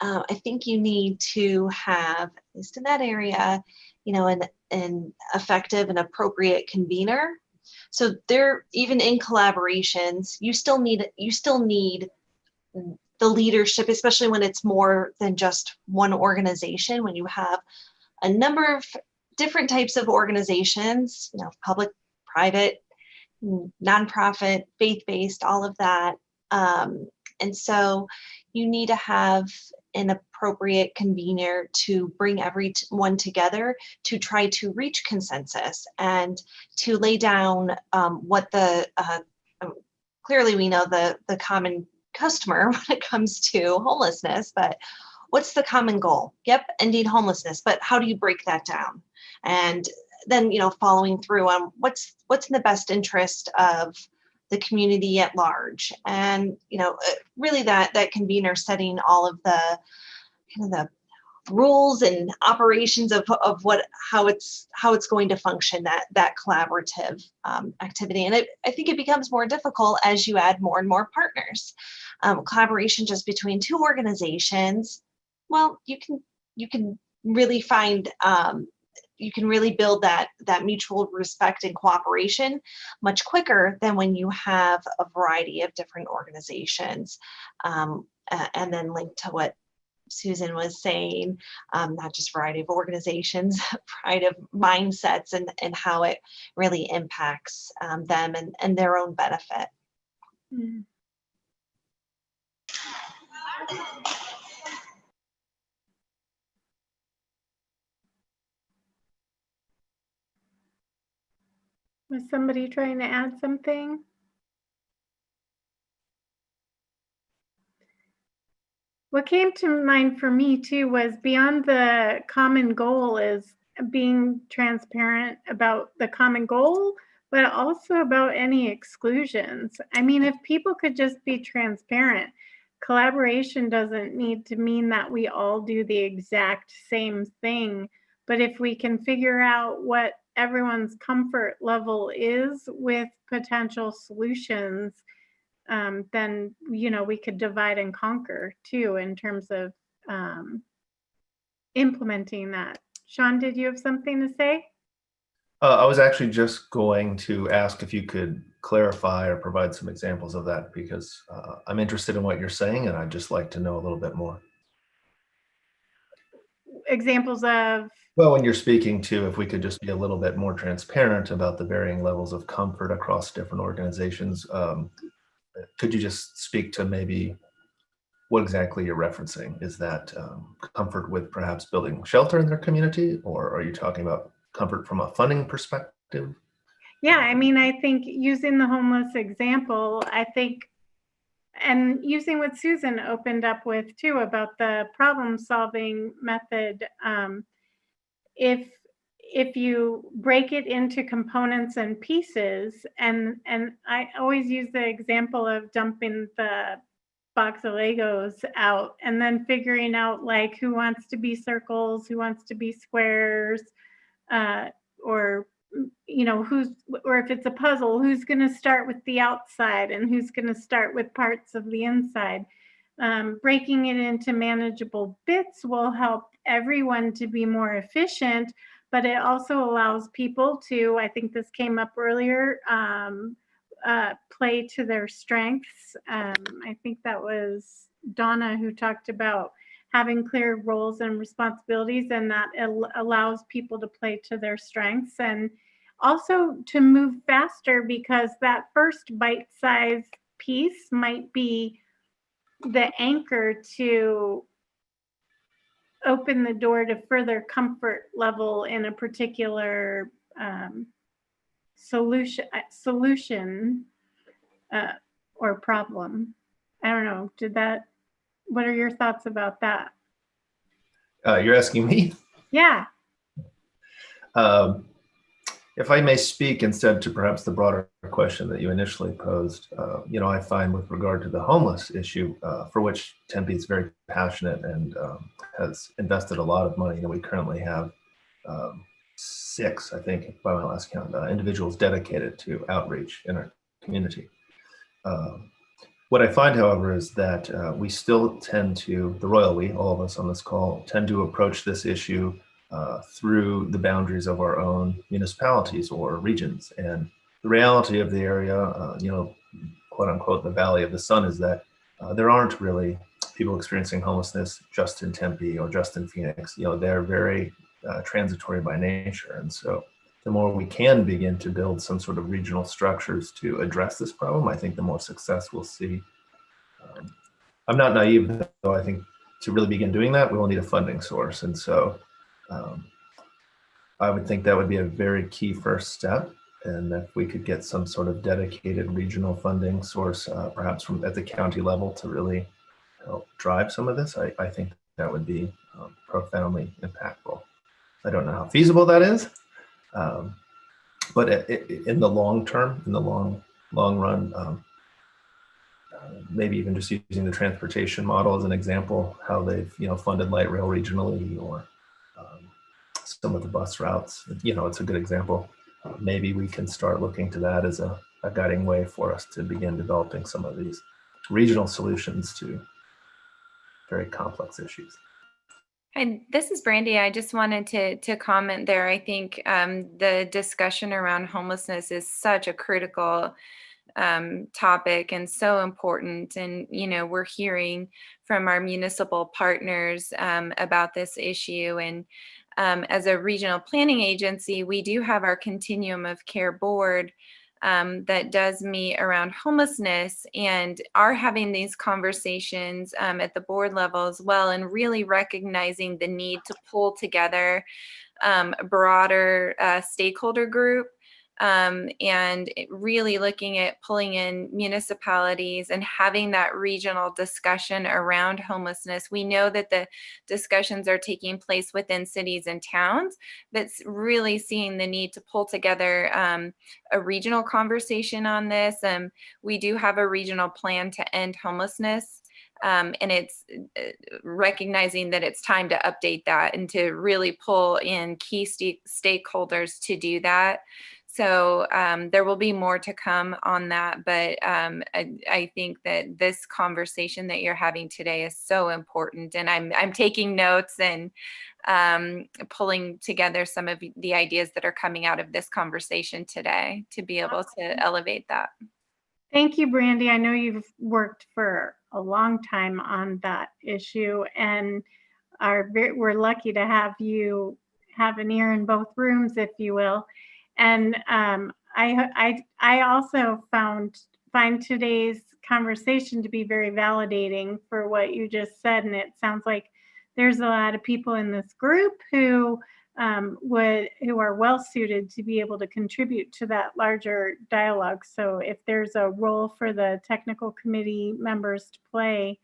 I think you need to have, at least in that area, an effective and appropriate convener So there, even in collaborations, you still need the leadership, especially when it's more than just one organization. When you have a number of different types of organizations, you know, public, private, nonprofit, faith-based, all of that. And so you need to have an appropriate convener to bring everyone together to try to reach consensus and to lay down what the, clearly we know the common customer when it comes to homelessness, but what's the common goal? Yep, ending homelessness, but how do you break that down? And then, you know, following through on what's in the best interest of the community at large. And, you know, really that convener setting all of the kind of the rules and operations of how it's going to function, that collaborative activity. And I think it becomes more difficult as you add more and more partners. Collaboration just between two organizations, well, you can really find you can really build that mutual respect and cooperation much quicker than when you have a variety of different organizations. And then linked to what Susan was saying, not just variety of organizations, variety of mindsets and how it really impacts them and their own benefit. Mm. Was somebody trying to add something? What came to mind for me too was beyond the common goal is being transparent about the common goal, but also about any exclusions. I mean, if people could just be transparent, collaboration doesn't need to mean that we all do the exact same thing. But if we can figure out what everyone's comfort level is with potential solutions, then, you know, we could divide and conquer too in terms of implementing that. Shaun, did you have something to say? I was actually just going to ask if you could clarify or provide some examples of that, because I'm interested in what you're saying and I'd just like to know a little bit more. Examples of? Well, when you're speaking to, if we could just be a little bit more transparent about the varying levels of comfort across different organizations, could you just speak to maybe what exactly you're referencing? Is that comfort with perhaps building shelter in their community, or are you talking about comfort from a funding perspective? Yeah, I mean, I think using the homeless example, I think, and using what Susan opened up with too about the problem solving method, if you break it into components and pieces, and I always use the example of dumping the box of Legos out and then figuring out like who wants to be circles, who wants to be squares, or you know, or if it's a puzzle, who's going to start with the outside and who's going to start with parts of the inside. Breaking it into manageable bits will help everyone to be more efficient, but it also allows people to, I think this came up earlier, play to their strengths. I think that was Donna who talked about having clear roles and responsibilities, and that allows people to play to their strengths and also to move faster, because that first bite-sized piece might be the anchor to open the door to further comfort level in a particular solution or problem. I don't know. What are your thoughts about that? You're asking me? Yeah. If I may speak instead to perhaps the broader question that you initially posed, you know, I find with regard to the homeless issue, for which Tempe is very passionate and has invested a lot of money, and we currently have 6, I think, by my last count, individuals dedicated to outreach in our community. What I find, however, is that we still tend to, the royal we, all of us on this call, tend to approach this issue through the boundaries of our own municipalities or regions. And the reality of the area, quote unquote, the Valley of the Sun, is that there aren't really people experiencing homelessness just in Tempe or just in Phoenix. They're very transitory by nature. And so the more we can begin to build some sort of regional structures to address this problem, I think the more success we'll see. I'm not naive, though. I think to really begin doing that, we will need a funding source. And so I would think that would be a very key first step. And if we could get some sort of dedicated regional funding source, perhaps at the county level, to really help drive some of this, I think that would be profoundly impactful. I don't know how feasible that is, but in the long term, in the long run, maybe even just using the transportation model as an example, how they've funded light rail regionally, or some of the bus routes. It's a good example. Maybe we can start looking to that as a guiding way for us to begin developing some of these regional solutions to very complex issues. And this is Brandy. I just wanted to comment there. I think the discussion around homelessness is such a critical topic and so important. And, we're hearing from our municipal partners about this issue. And as a regional planning agency, we do have our Continuum of Care board that does meet around homelessness, and are having these conversations at the board level as well, and really recognizing the need to pull together a broader stakeholder group, and really looking at pulling in municipalities and having that regional discussion around homelessness. We know that the discussions are taking place within cities and towns, but really seeing the need to pull together a regional conversation on this. We do have a regional plan to end homelessness. And it's recognizing that it's time to update that and to really pull in key stakeholders to do that. So there will be more to come on that, but I think that this conversation that you're having today is so important, and I'm taking notes and pulling together some of the ideas that are coming out of this conversation today to be able to elevate that. Thank you, Brandy. I know you've worked for a long time on that issue, and we're lucky to have you have an ear in both rooms, if you will. And I also find today's conversation to be very validating for what you just said. And it sounds like there's a lot of people in this group who are well suited to be able to contribute to that larger dialogue. So if there's a role for the technical committee members to play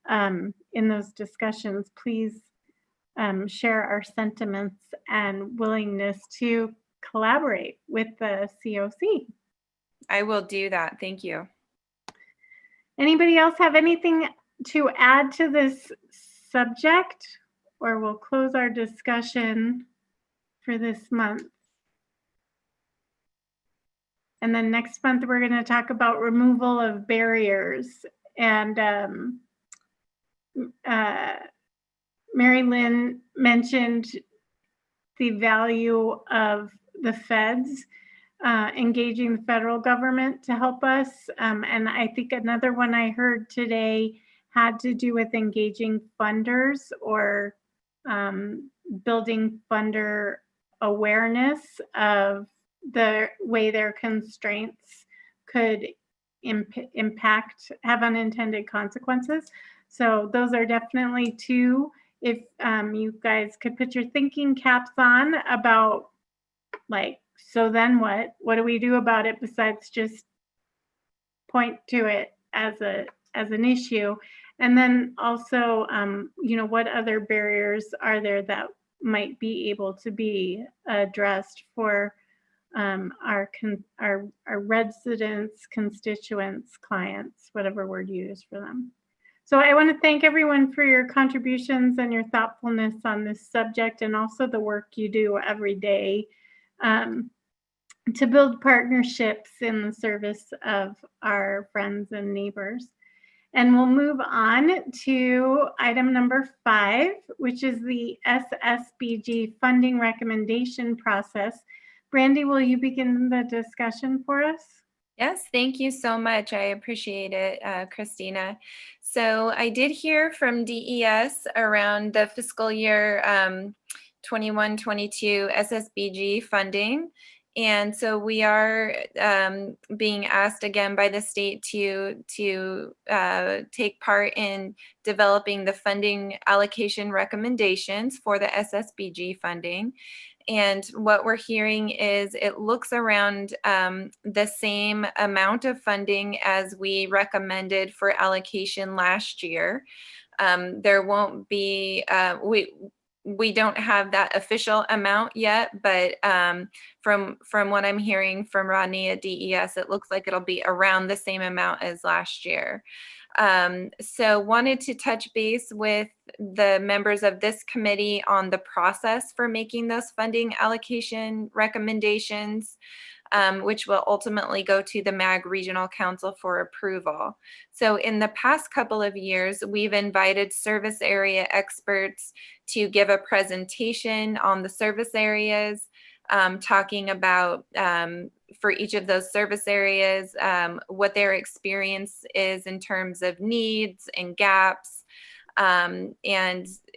in those discussions, please share our sentiments and willingness to collaborate with the COC. I will do that. Thank you. Anybody else have anything to add to this subject, or we'll close our discussion for this month? And then next month, we're going to talk about removal of barriers. And Mary Lynn mentioned the value of the feds engaging the federal government to help us. And I think another one I heard today had to do with engaging funders, or building funder awareness of the way their constraints could have unintended consequences. So those are definitely two. If you guys could put your thinking caps on about, like, so then what do we do about it besides just point to it as an issue? And then also, what other barriers are there that might be able to be addressed for our residents, constituents, clients, whatever word you use for them. So I want to thank everyone for your contributions and your thoughtfulness on this subject, and also the work you do every day to build partnerships in the service of our friends and neighbors. And we'll move on to item number 5, which is the SSBG funding recommendation process. Brandy, will you begin the discussion for us? Yes, thank you so much. I appreciate it, Christina. So I did hear from DES around the fiscal year 21-22 SSBG funding. And so we are being asked again by the state to take part in developing the funding allocation recommendations for the SSBG funding. And what we're hearing is it looks around the same amount of funding as we recommended for allocation last year. There won't be, we don't have that official amount yet, but from what I'm hearing from Rodney at DES, it looks like it'll be around the same amount as last year. So wanted to touch base with the members of this committee on the process for making those funding allocation recommendations, which will ultimately go to the MAG Regional Council for approval. So in the past couple of years, we've invited service area experts to give a presentation on the service areas, talking about for each of those service areas, what their experience is in terms of needs and gaps. And,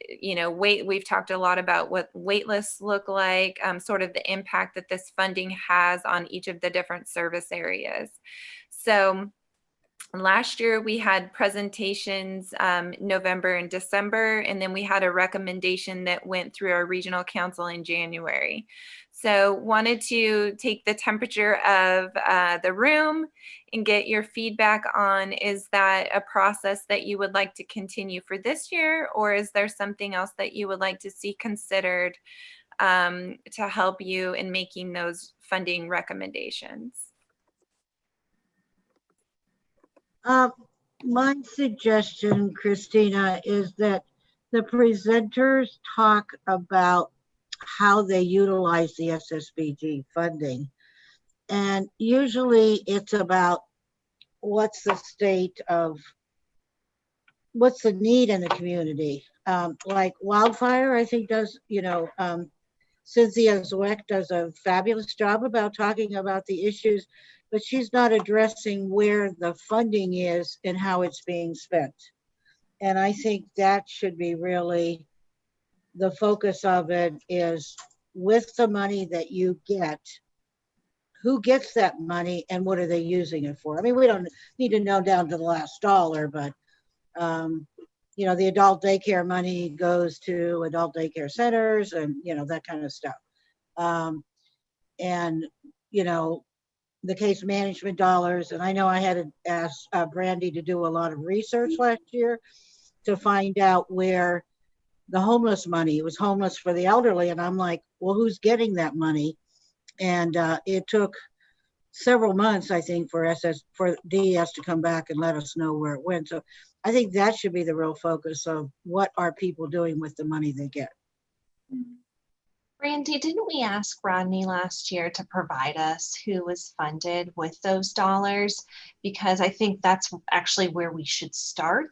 you know, we've talked a lot about what wait lists look like, sort of the impact that this funding has on each of the different service areas. So last year we had presentations November and December, and then we had a recommendation that went through our regional council in January. So wanted to take the temperature of the room and get your feedback on, is that a process that you would like to continue for this year, or is there something else that you would like to see considered to help you in making those funding recommendations? My suggestion, Christina, is that the presenters talk about how they utilize the SSBG funding. And usually it's about what's the state of, what's the need in the community. Like wildfire, I think does, you know, Cynthia Zweck does a fabulous job about talking about the issues, but she's not addressing where the funding is and how it's being spent. And I think that should be really the focus of it, is with the money that you get, who gets that money and what are they using it for? I mean, we don't need to know down to the last dollar, but you know, the adult daycare money goes to adult daycare centers and, you know, that kind of stuff. And, you know, the case management dollars, and I know I had to ask Brandy to do a lot of research last year to find out where the homeless money, it was homeless for the elderly. And I'm like, well, who's getting that money? And it took several months, I think, for DES to come back and let us know where it went. So I think that should be the real focus of what are people doing with the money they get. Brandy, didn't we ask Rodney last year to provide us who was funded with those dollars? Because I think that's actually where we should start.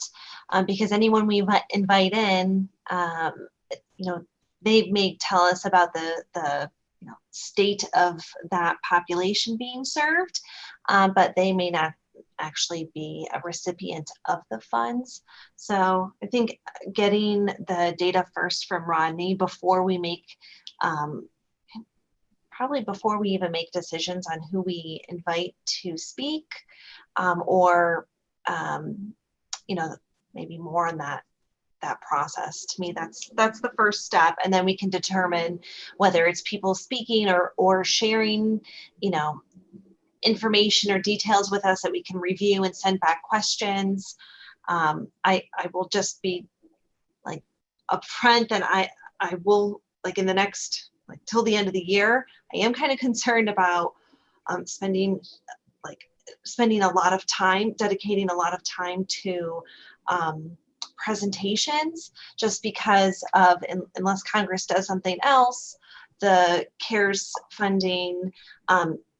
Because anyone we invite in, you know, they may tell us about the you know, state of that population being served, but they may not actually be a recipient of the funds. So I think getting the data first from Rodney before we make, probably before we even make decisions on who we invite to speak, or you know, maybe more on that process. To me, that's the first step, and then we can determine whether it's people speaking or sharing, you know, information or details with us that we can review and send back questions. I will just be like upfront, and I will, like, in the next, like, till the end of the year, I am kind of concerned about spending a lot of time, dedicating a lot of time to presentations, just because of, unless Congress does something else, the CARES funding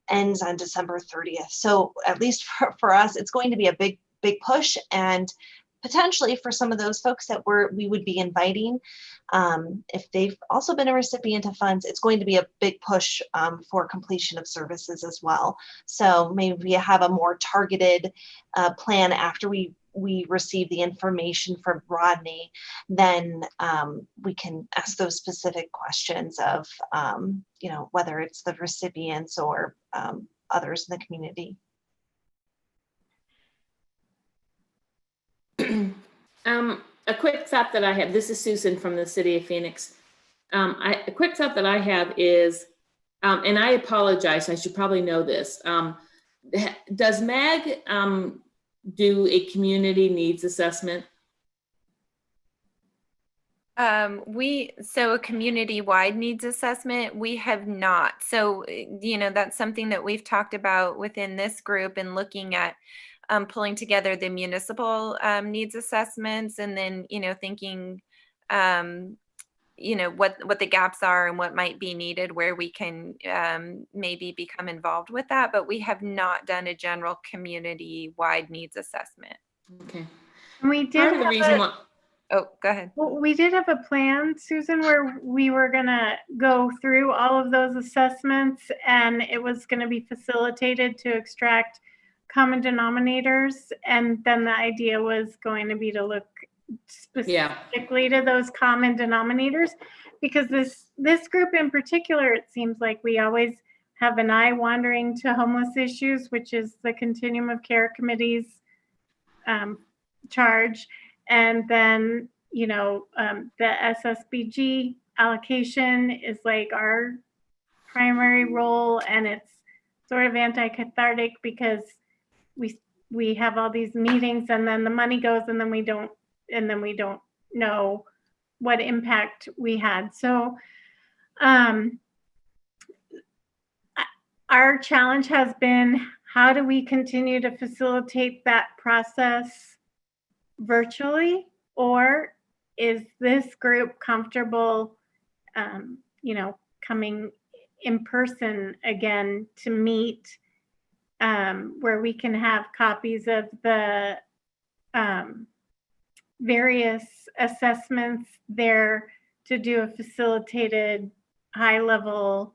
ends on December 30th. So at least for us, it's going to be a big push, and potentially for some of those folks that we would be inviting, if they've also been a recipient of funds, it's going to be a big push for completion of services as well. So maybe we have a more targeted plan after we receive the information from Rodney, then we can ask those specific questions of, whether it's the recipients or others in the community. A quick thought that I have, this is Susan from the City of Phoenix. A quick thought that I have is, and I apologize, I should probably know this. Does MAG do a community needs assessment? So a community-wide needs assessment, we have not. So, that's something that we've talked about within this group and looking at pulling together the municipal needs assessments, and then, thinking, what the gaps are and what might be needed, where we can maybe become involved with that. But we have not done a general community-wide needs assessment. Okay. We did have Oh, go ahead. Well, we did have a plan, Susan, where we were gonna go through all of those assessments, and it was gonna be facilitated to extract common denominators. And then the idea was going to be to look specifically to those common denominators, because this group in particular, it seems like we always have an eye wandering to homeless issues, which is the Continuum of Care Committee's charge. And then, the SSBG allocation is like our primary role, and it's sort of anti-cathartic because we have all these meetings, and then the money goes, and then we don't know what impact we had. So our challenge has been, how do we continue to facilitate that process virtually, or is this group comfortable, coming in person again to meet, where we can have copies of the various assessments there to do a facilitated high-level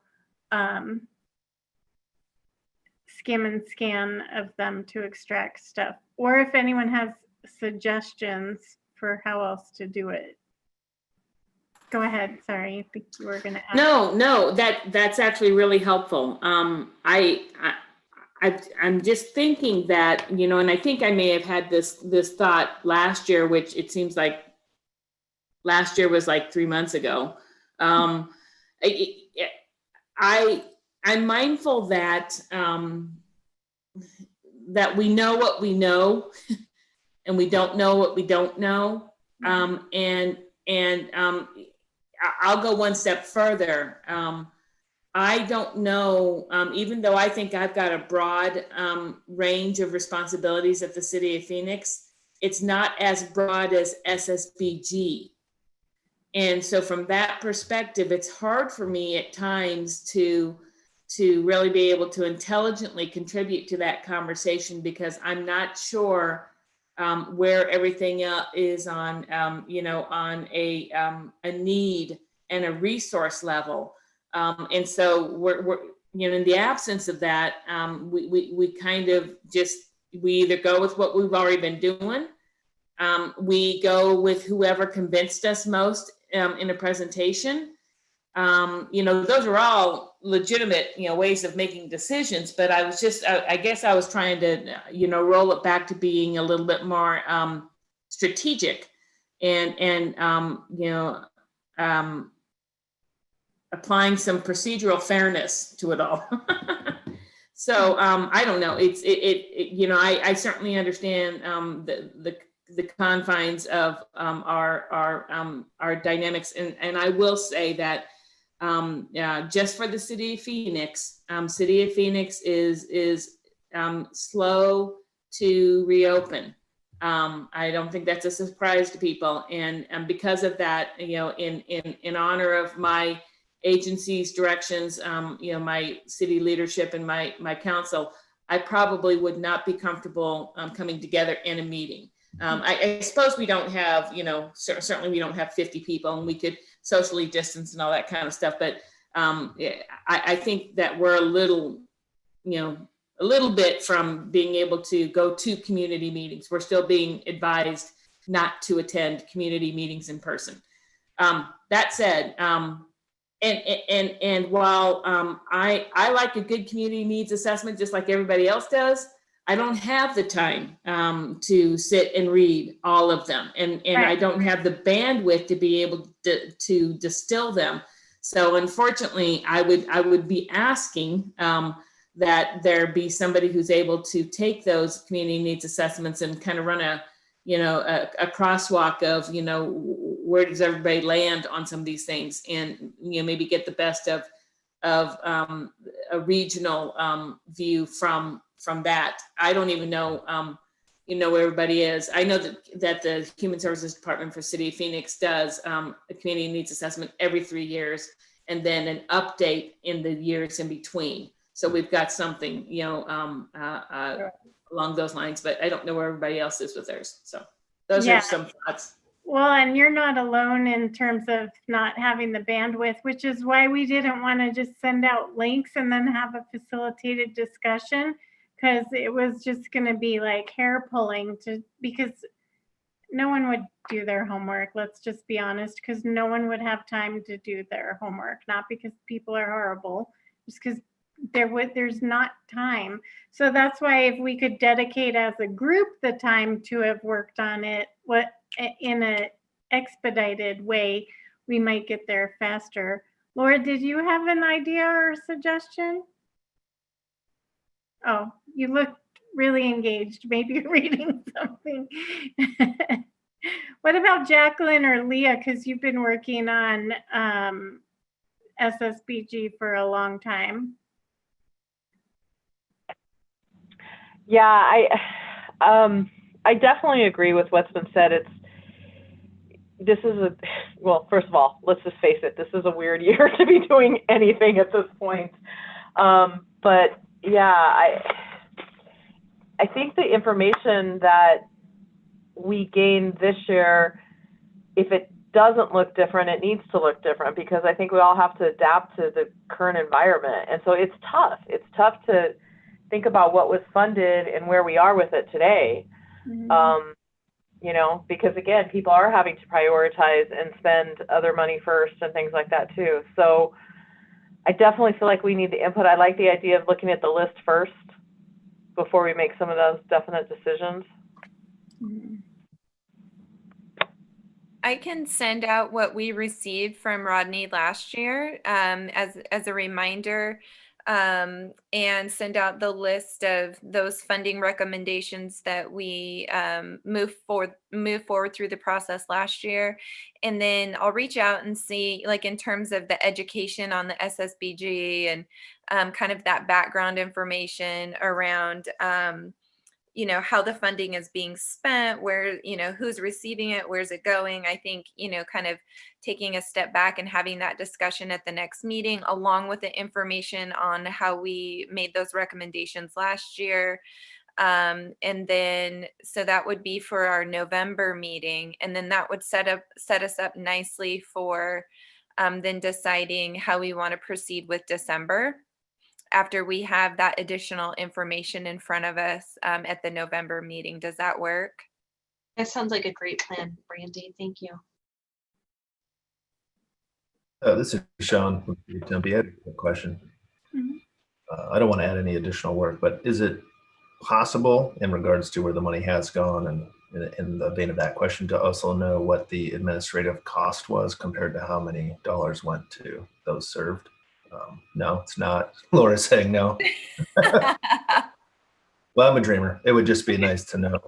skim and scan of them to extract stuff, or if anyone has suggestions for how else to do it. Go ahead. Sorry, I think you were going to ask. No, that's actually really helpful. I'm just thinking that, and I think I may have had this thought last year, which it seems like last year was like 3 months ago. I'm mindful that that we know what we know, and we don't know what we don't know. And I'll go one step further. I don't know, even though I think I've got a broad range of responsibilities at the City of Phoenix, it's not as broad as SSBG. And so from that perspective, it's hard for me at times to really be able to intelligently contribute to that conversation, because I'm not sure where everything is on, on a need and a resource level. And so we're in the absence of that, we kind of we either go with what we've already been doing. We go with whoever convinced us most in a presentation. Those are all legitimate, ways of making decisions, but I was I guess I was trying to, roll it back to being a little bit more strategic and applying some procedural fairness to it all. So I don't know. I certainly understand the confines of our dynamics, and I will say that just for the City of Phoenix, is slow to reopen. I don't think that's a surprise to people, and because of that, in honor of my agency's directions, my city leadership and my council, I probably would not be comfortable coming together in a meeting. I suppose we don't have, certainly we don't have 50 people and we could socially distance and all that kind of stuff. But I think that we're a little bit from being able to go to community meetings. We're still being advised not to attend community meetings in person. That said, and while I like a good community needs assessment, just like everybody else does, I don't have the time to sit and read all of them, and Right. I don't have the bandwidth to be able to distill them. So unfortunately, I would be asking that there be somebody who's able to take those community needs assessments and kind of run a crosswalk of, where does everybody land on some of these things, and maybe get the best of a regional view from that. I don't even know where everybody is. I know that the Human Services Department for City of Phoenix does a community needs assessment every 3 years, and then an update in the years in between. So we've got something, along those lines, but I don't know where everybody else is with theirs. So those Yeah. are some thoughts. Well, and you're not alone in terms of not having the bandwidth, which is why we didn't want to just send out links and then have a facilitated discussion, because it was just going to be like hair pulling because no one would do their homework. Let's just be honest, because no one would have time to do their homework, not because people are horrible, just because there's not time. So that's why if we could dedicate as a group the time to have worked on it in a expedited way, we might get there faster. Laura, did you have an idea or a suggestion? Oh, you looked really engaged. Maybe you're reading something. What about Jacqueline or Leah? Because you've been working on SSBG for a long time. Yeah, I definitely agree with what's been said. Well, first of all, let's just face it, this is a weird year to be doing anything at this point. But yeah, I think the information that we gained this year, if it doesn't look different, it needs to look different, because I think we all have to adapt to the current environment. And so it's tough. It's tough to think about what was funded and where we are with it today. Mm-hmm. Because again, people are having to prioritize and spend other money first and things like that too. So I definitely feel like we need the input. I like the idea of looking at the list first before we make some of those definite decisions. Mm-hmm. I can send out what we received from Rodney last year as a reminder, and send out the list of those funding recommendations that we move forward through the process last year. And then I'll reach out and see, like, in terms of the education on the SSBG and kind of that background information around how the funding is being spent, where, who's receiving it, where's it going. I think, kind of taking a step back and having that discussion at the next meeting, along with the information on how we made those recommendations last year. And then, so that would be for our November meeting. And then that would set us up nicely for then deciding how we want to proceed with December, after we have that additional information in front of us at the November meeting. Does that work? That sounds like a great plan, Brandy. Thank you. This is Shaun with Tempe. I had a question. Mm-hmm. I don't want to add any additional work, but is it possible, in regards to where the money has gone, and in the vein of that question, to also know what the administrative cost was compared to how many dollars went to those served? No, it's not. Laura's saying no. Well, I'm a dreamer. It would just be nice to know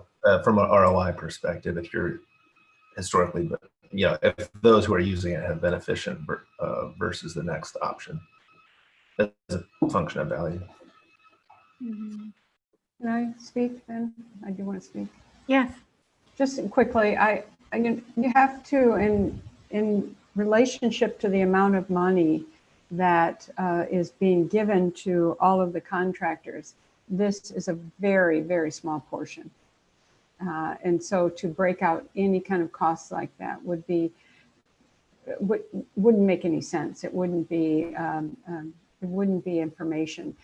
from an ROI perspective, if you're historically, but if those who are using it have been efficient versus the next option as a function of value. Mm-hmm. Can I speak then? I do want to speak. Yes. Just quickly, you have to, in relationship to the amount of money that is being given to all of the contractors, this is a very, very small portion. And so to break out any kind of costs like that wouldn't make any sense. It wouldn't be information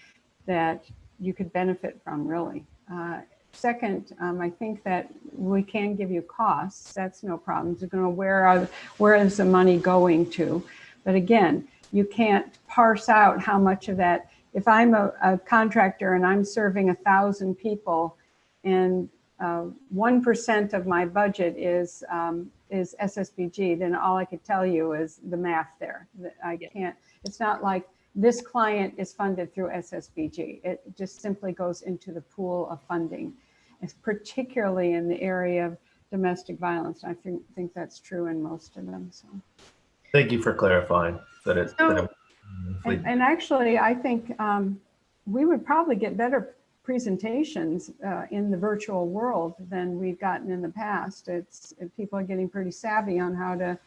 that you could benefit from, really. Second, I think that we can give you costs. That's no problem. You're going to where is the money going to? But again, you can't parse out how much of that. If I'm a contractor and I'm serving 1,000 people, and 1% of my budget is SSBG, then all I could tell you is the math there. I can't. It's not like this client is funded through SSBG. It just simply goes into the pool of funding. It's particularly in the area of domestic violence. I think that's true in most of them. So, thank you for clarifying that. And actually, I think we would probably get better presentations in the virtual world than we've gotten in the past. People are getting pretty savvy on how to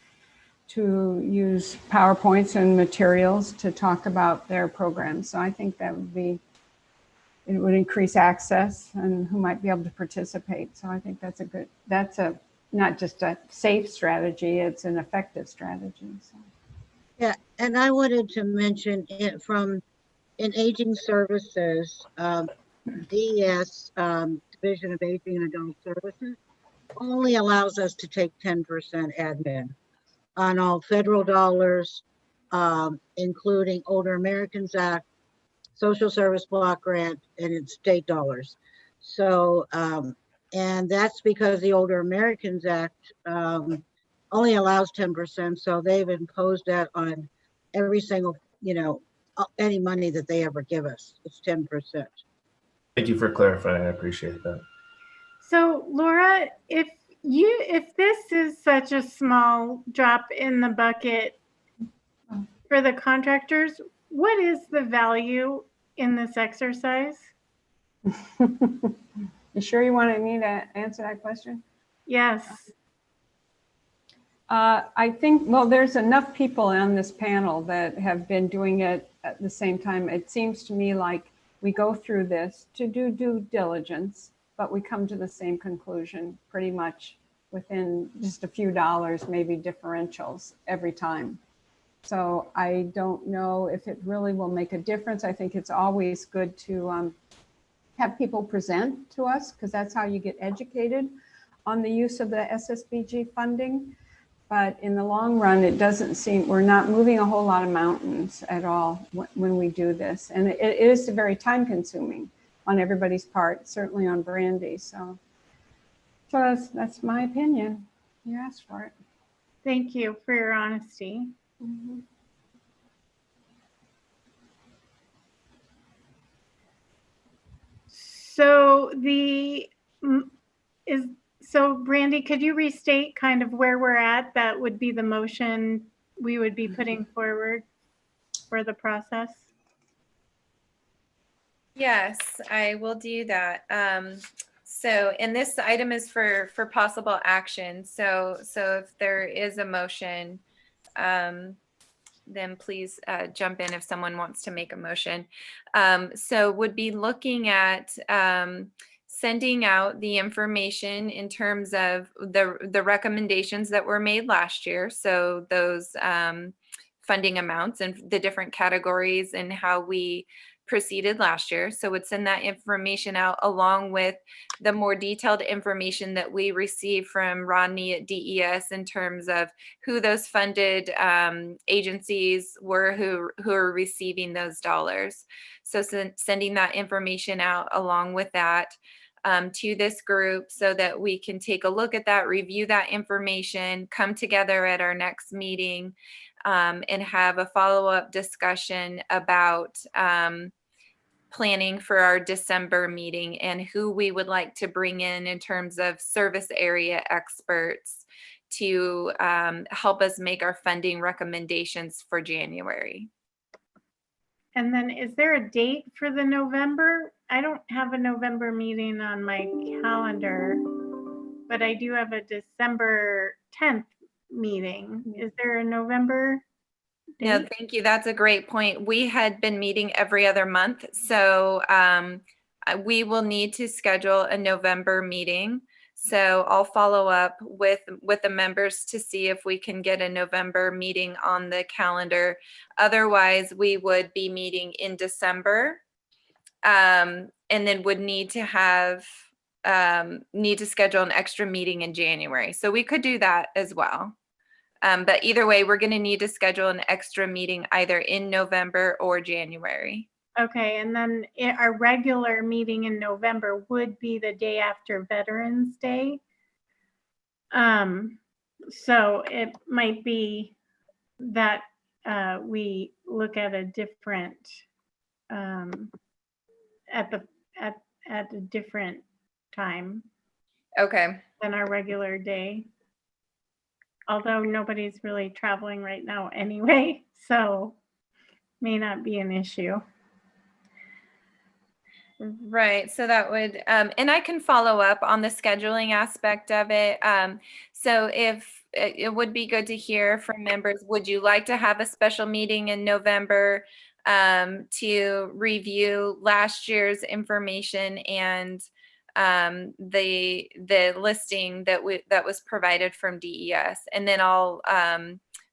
use PowerPoints and materials to talk about their programs. So I think it would increase access and who might be able to participate. So I think that's not just a safe strategy, it's an effective strategy. So. Yeah, and I wanted to mention it in Aging Services, DES, Division of Aging and Adult Services, only allows us to take 10% admin on all federal dollars, including Older Americans Act, Social Service Block Grant, and in state dollars. So, and that's because the Older Americans Act only allows 10%. So they've imposed that on every single, any money that they ever give us. It's 10%. Thank you for clarifying. I appreciate that. So Laura, if this is such a small drop in the bucket for the contractors, what is the value in this exercise? You sure you wanted me to answer that question? Yes. I think, well, there's enough people on this panel that have been doing it at the same time. It seems to me like we go through this to do due diligence, but we come to the same conclusion pretty much within just a few dollars, maybe differentials every time. So I don't know if it really will make a difference. I think it's always good to have people present to us, because that's how you get educated on the use of the SSBG funding. But in the long run, it doesn't seem, we're not moving a whole lot of mountains at all when we do this. And it is very time consuming on everybody's part, certainly on Brandy. So that's my opinion. You asked for it. Thank you for your honesty. Mm-hmm. So Brandy, could you restate kind of where we're at? That would be the motion we would be putting forward for the process. Yes, I will do that. And this item is for possible action. So if there is a motion, then please jump in if someone wants to make a motion. So would be looking at sending out the information in terms of the recommendations that were made last year. So those funding amounts and the different categories and how we proceeded last year. So would send that information out along with the more detailed information that we received from Rodney at DES in terms of who those funded agencies were who are receiving those dollars. So sending that information out along with that to this group so that we can take a look at that, review that information, come together at our next meeting and have a follow-up discussion about planning for our December meeting and who we would like to bring in terms of service area experts to help us make our funding recommendations for January. And then is there a date for the November? I don't have a November meeting on my calendar, but I do have a December 10th meeting. Is there a November date? No, thank you. That's a great point. We had been meeting every other month. So we will need to schedule a November meeting So I'll follow up with the members to see if we can get a November meeting on the calendar. Otherwise, we would be meeting in December, and then would need to schedule an extra meeting in January. So we could do that as well. But either way, we're going to need to schedule an extra meeting either in November or January. Okay, and then our regular meeting in November would be the day after Veterans Day. So it might be that we look at a different at a different time Okay. than our regular day. Although nobody's really traveling right now anyway, so may not be an issue. Right. So that would, and I can follow up on the scheduling aspect of it. So if it would be good to hear from members, would you like to have a special meeting in November to review last year's information and the listing that was provided from DES? And then I'll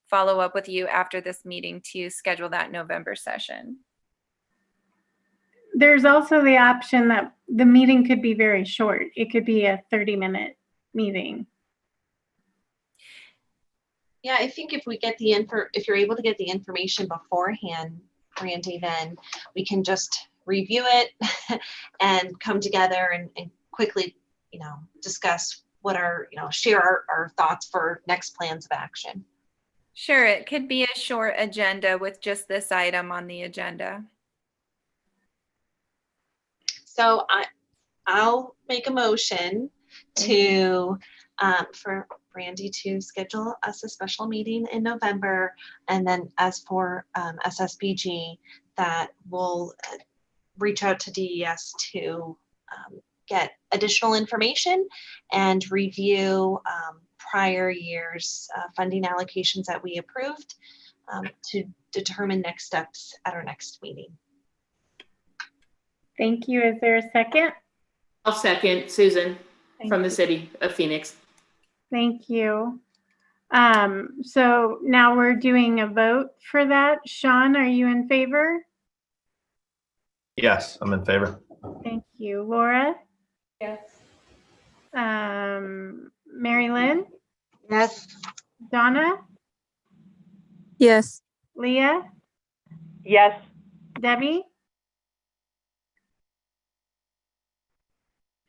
follow up with you after this meeting to schedule that November session. There's also the option that the meeting could be very short. It could be a 30-minute meeting. Yeah, I think if we get if you're able to get the information beforehand, Brandy, then we can just review it and come together and quickly, discuss what share our thoughts for next plans of action. Sure, it could be a short agenda with just this item on the agenda. So I'll make a motion to for Brandy to schedule us a special meeting in November, and then as for SSBG, that we'll reach out to DES to get additional information and review prior years funding allocations that we approved to determine next steps at our next meeting. Thank you. Is there a second? I'll second. Susan from you. the city of Phoenix. Thank you. So now we're doing a vote for that. Shaun, are you in favor? Yes, I'm in favor. Thank you. Laura? Yes. Mary Lynn? Yes. Donna? Yes. Leah? Yes. Debbie?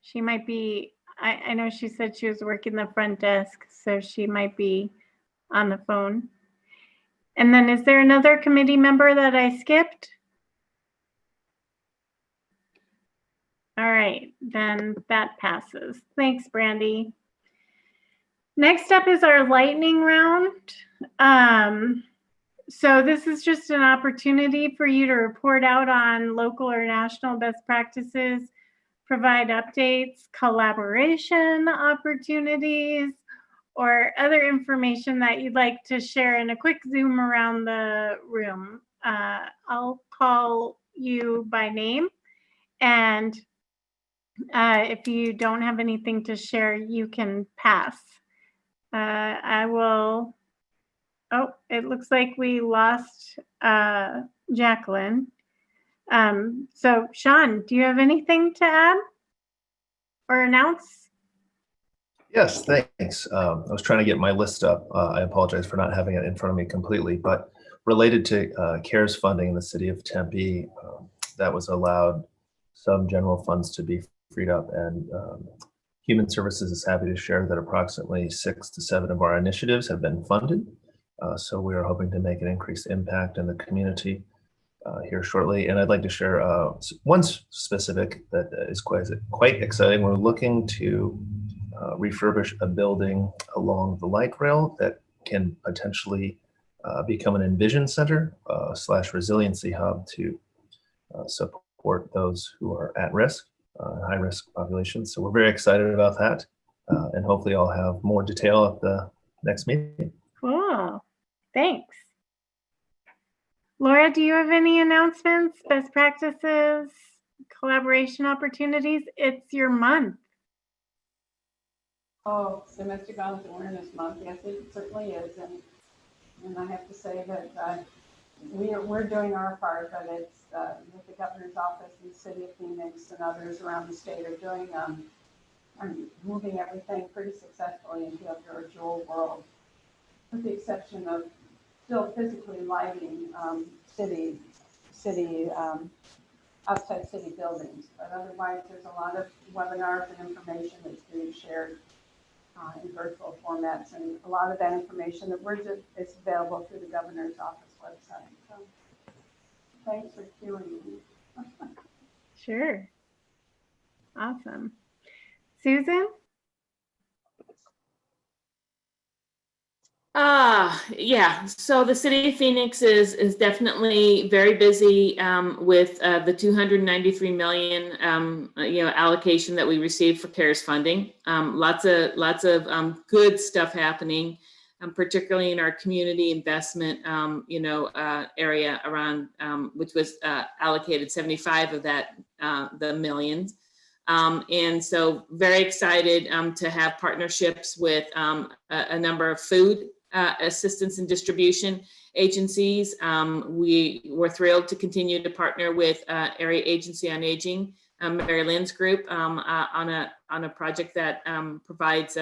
She might be, I know she said she was working the front desk, so she might be on the phone. And then is there another committee member that I skipped? All right, then that passes. Thanks, Brandy. Next up is our lightning round. So this is just an opportunity for you to report out on local or national best practices, provide updates, collaboration opportunities, or other information that you'd like to share in a quick Zoom around the room. I'll call you by name, and if you don't have anything to share, you can pass. I will, oh, it looks like we lost Jacqueline. So Shaun, do you have anything to add or announce? Yes, thanks. I was trying to get my list up. I apologize for not having it in front of me completely, but related to CARES funding in the city of Tempe, that was allowed some general funds to be freed up, and Human Services is happy to share that approximately 6 to 7 of our initiatives have been funded. So we are hoping to make an increased impact in the community here shortly. And I'd like to share one specific that is quite exciting. We're looking to refurbish a building along the light rail that can potentially become an Envision Center / resiliency hub to support those who are at risk, high risk populations. So we're very excited about that. And hopefully I'll have more detail at the next meeting. Cool, thanks. Laura, do you have any announcements, best practices, collaboration opportunities? It's your month. Oh, Domestic Violence Awareness Month, yes, it certainly is, and I have to say that we're doing our part, but it's with the governor's office and the city of Phoenix and others around the state are doing, are moving everything pretty successfully into a virtual world, with the exception of still physically lighting city outside city buildings, but otherwise there's a lot of webinars and information that's being shared in virtual formats, and a lot of that information that is available through the governor's office website. So thanks for cueing me. Sure. Awesome. Susan? Yeah. So the city of Phoenix is definitely very busy with the 293 million allocation that we received for CARES funding. Lots of good stuff happening, particularly in our community investment area around which was allocated 75 of that the millions. And so very excited to have partnerships with a number of food assistance and distribution agencies. We were thrilled to continue to partner with Area Agency on Aging, Mary Lynn's group, on a project that provides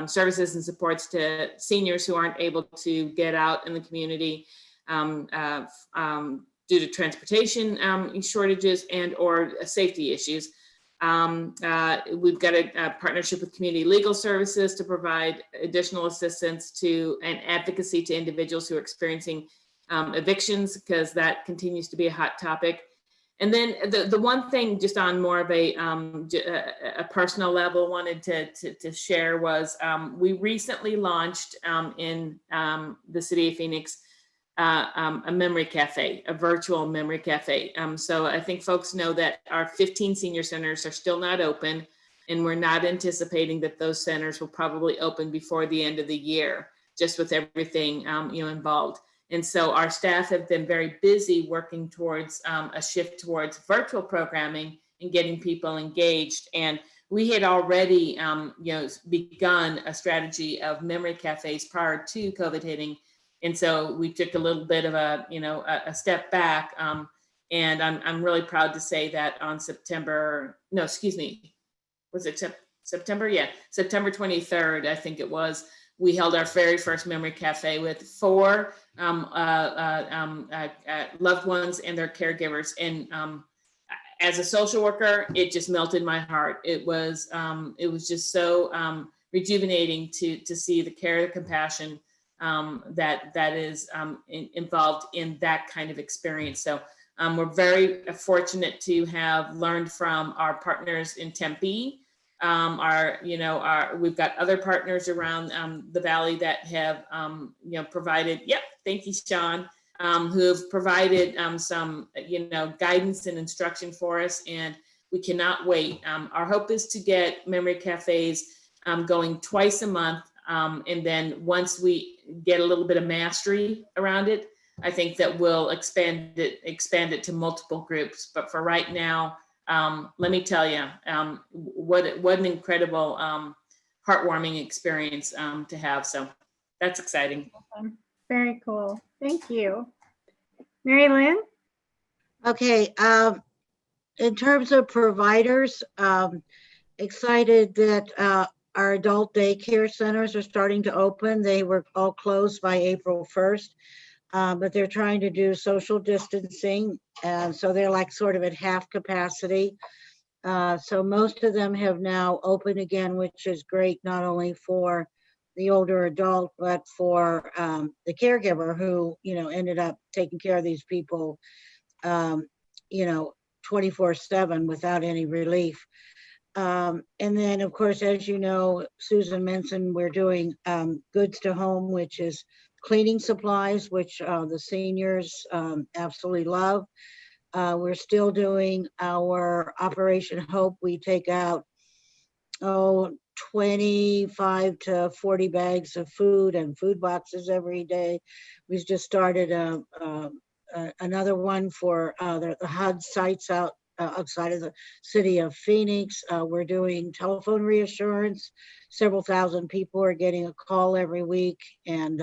services and supports to seniors who aren't able to get out in the community due to transportation shortages and or safety issues. We've got a partnership with Community Legal Services to provide additional assistance to and advocacy to individuals who are experiencing evictions, because that continues to be a hot topic. And then the one thing, just on more of a personal level, wanted to share was we recently launched in the city of Phoenix a memory cafe, a virtual memory cafe. So I think folks know that our 15 senior centers are still not open, and we're not anticipating that those centers will probably open before the end of the year, just with everything involved. And so our staff have been very busy working towards a shift towards virtual programming and getting people engaged. And we had already begun a strategy of memory cafes prior to COVID hitting. And so we took a little bit of a step back, and I'm really proud to say that on September 23rd, I think it was, we held our very first memory cafe with 4 loved ones and their caregivers. And as a social worker, it just melted my heart. It was just so rejuvenating to see the care, the compassion that is involved in that kind of experience. So we're very fortunate to have learned from our partners in Tempe. We've got other partners around the valley that have provided. Yep, thank you, Shaun. Who have provided some guidance and instruction for us, and we cannot wait. Our hope is to get memory cafes going twice a month. And then once we get a little bit of mastery around it, I think that we'll expand it to multiple groups. But for right now, let me tell you, what an incredible, heartwarming experience to have. So that's exciting. Very cool. Thank you. Mary Lynn? Okay, in terms of providers, excited that our adult daycare centers are starting to open. They were all closed by April 1st, but they're trying to do social distancing. And so they're like sort of at half capacity. So most of them have now opened again, which is great, not only for the older adult, but for the caregiver who, ended up taking care of these people, 24/7 without any relief. And then, of course, as you know, Susan mentioned, we're doing goods to home, which is cleaning supplies, which the seniors absolutely love. We're still doing our Operation Hope. We take out 25 to 40 bags of food and food boxes every day. We've just started another one for the HUD sites out outside of the city of Phoenix. We're doing telephone reassurance. Several thousand people are getting a call every week. And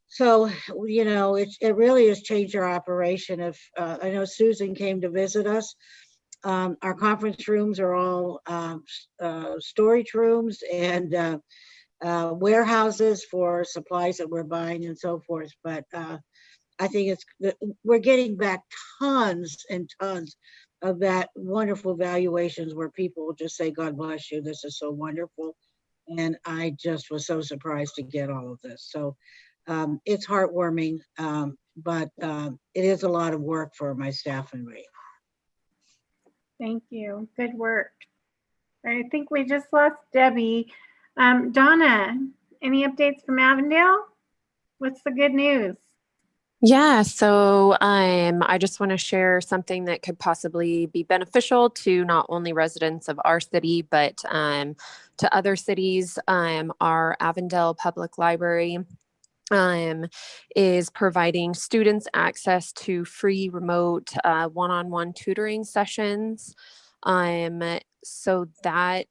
so, you know, it really has changed our operation. If I know Susan came to visit us. Our conference rooms are all storage rooms and warehouses for supplies that we're buying and so forth. But I think we're getting back tons and tons of that wonderful valuations where people just say, God bless you, this is so wonderful. And I just was so surprised to get all of this. So it's heartwarming, but it is a lot of work for my staff and me. Thank you. Good work. I think we just lost Debbie. Donna, any updates from Avondale? What's the good news? Yeah, so I just want to share something that could possibly be beneficial to not only residents of our city, but to other cities. Our Avondale Public Library is providing students access to free remote one-on-one tutoring sessions. So that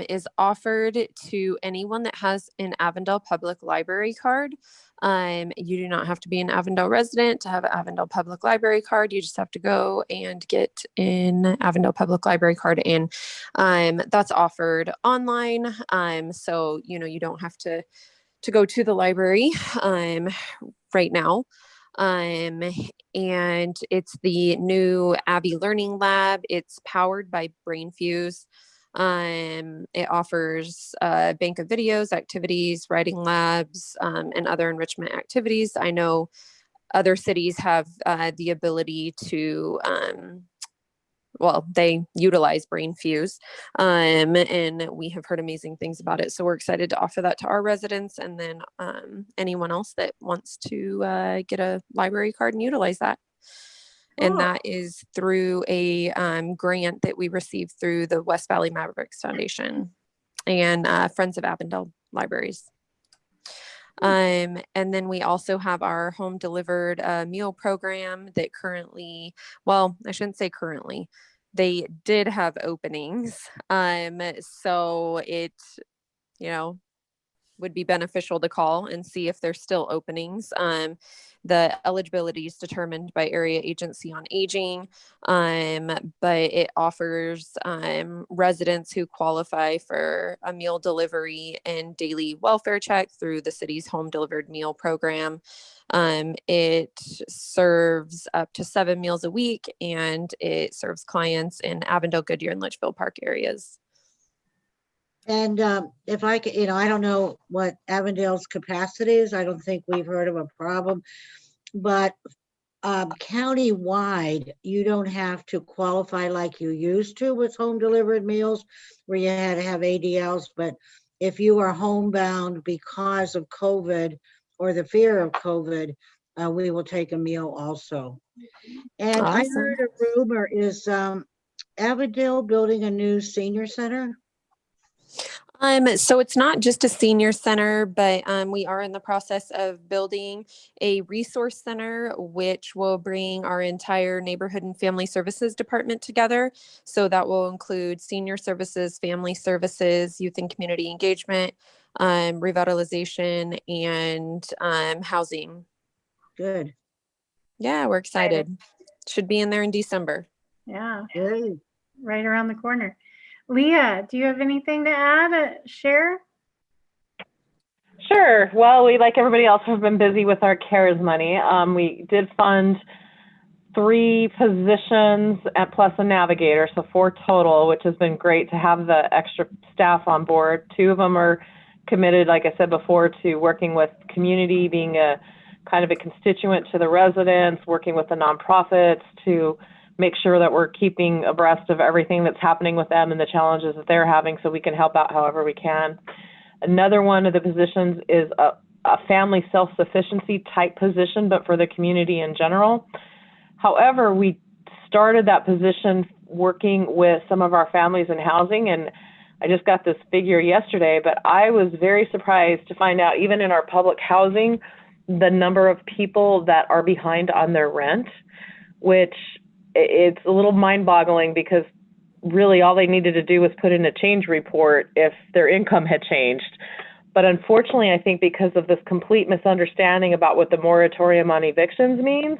is offered to anyone that has an Avondale Public Library card. You do not have to be an Avondale resident to have an Avondale Public Library card. You just have to go and get an Avondale Public Library card, and that's offered online. So, you know, you don't have to go to the library right now. And it's the new Abby Learning Lab. It's powered by BrainFuse. It offers a bank of videos, activities, writing labs, and other enrichment activities. I know other cities have the ability to they utilize BrainFuse, and we have heard amazing things about it. So we're excited to offer that to our residents, and then anyone else that wants to get a library card and utilize that. And that is through a grant that we received through the West Valley Mavericks Foundation and Friends of Avondale Libraries. And then we also have our home delivered meal program that currently, well, I shouldn't say currently, they did have openings. So it, you know, would be beneficial to call and see if there's still openings. The eligibility is determined by Area Agency on Aging, but it offers residents who qualify for a meal delivery and daily welfare check through the city's home delivered meal program. It serves up to 7 meals a week, and it serves clients in Avondale, Goodyear, and Litchfield Park areas. And if I could, you know, I don't know what Avondale's capacity is. I don't think we've heard of a problem, but county-wide, you don't have to qualify like you used to with home delivered meals where you had to have ADLs. But if you are homebound because of COVID or the fear of COVID, we will take a meal also. And Awesome. I heard a rumor, is Avondale building a new senior center? So it's not just a senior center, but we are in the process of building a resource center, which will bring our entire neighborhood and family services department together. So that will include senior services, family services, youth and community engagement, revitalization, and housing. Good. Yeah, we're excited. Should be in there in December. Yeah, Good. right around the corner. Leah, do you have anything to add, share? Sure. Well, we, like everybody else, have been busy with our CARES money. We did fund 3 positions and plus a navigator, so 4 total, which has been great to have the extra staff on board. 2 of them are committed, like I said before, to working with community, being a kind of a constituent to the residents, working with the nonprofits to make sure that we're keeping abreast of everything that's happening with them and the challenges that they're having, so we can help out however we can. Another one of the positions is a family self-sufficiency type position, but for the community in general. However, we started that position working with some of our families in housing, and I just got this figure yesterday, but I was very surprised to find out, even in our public housing, the number of people that are behind on their rent, which it's a little mind-boggling because really all they needed to do was put in a change report if their income had changed. But unfortunately, I think because of this complete misunderstanding about what the moratorium on evictions means,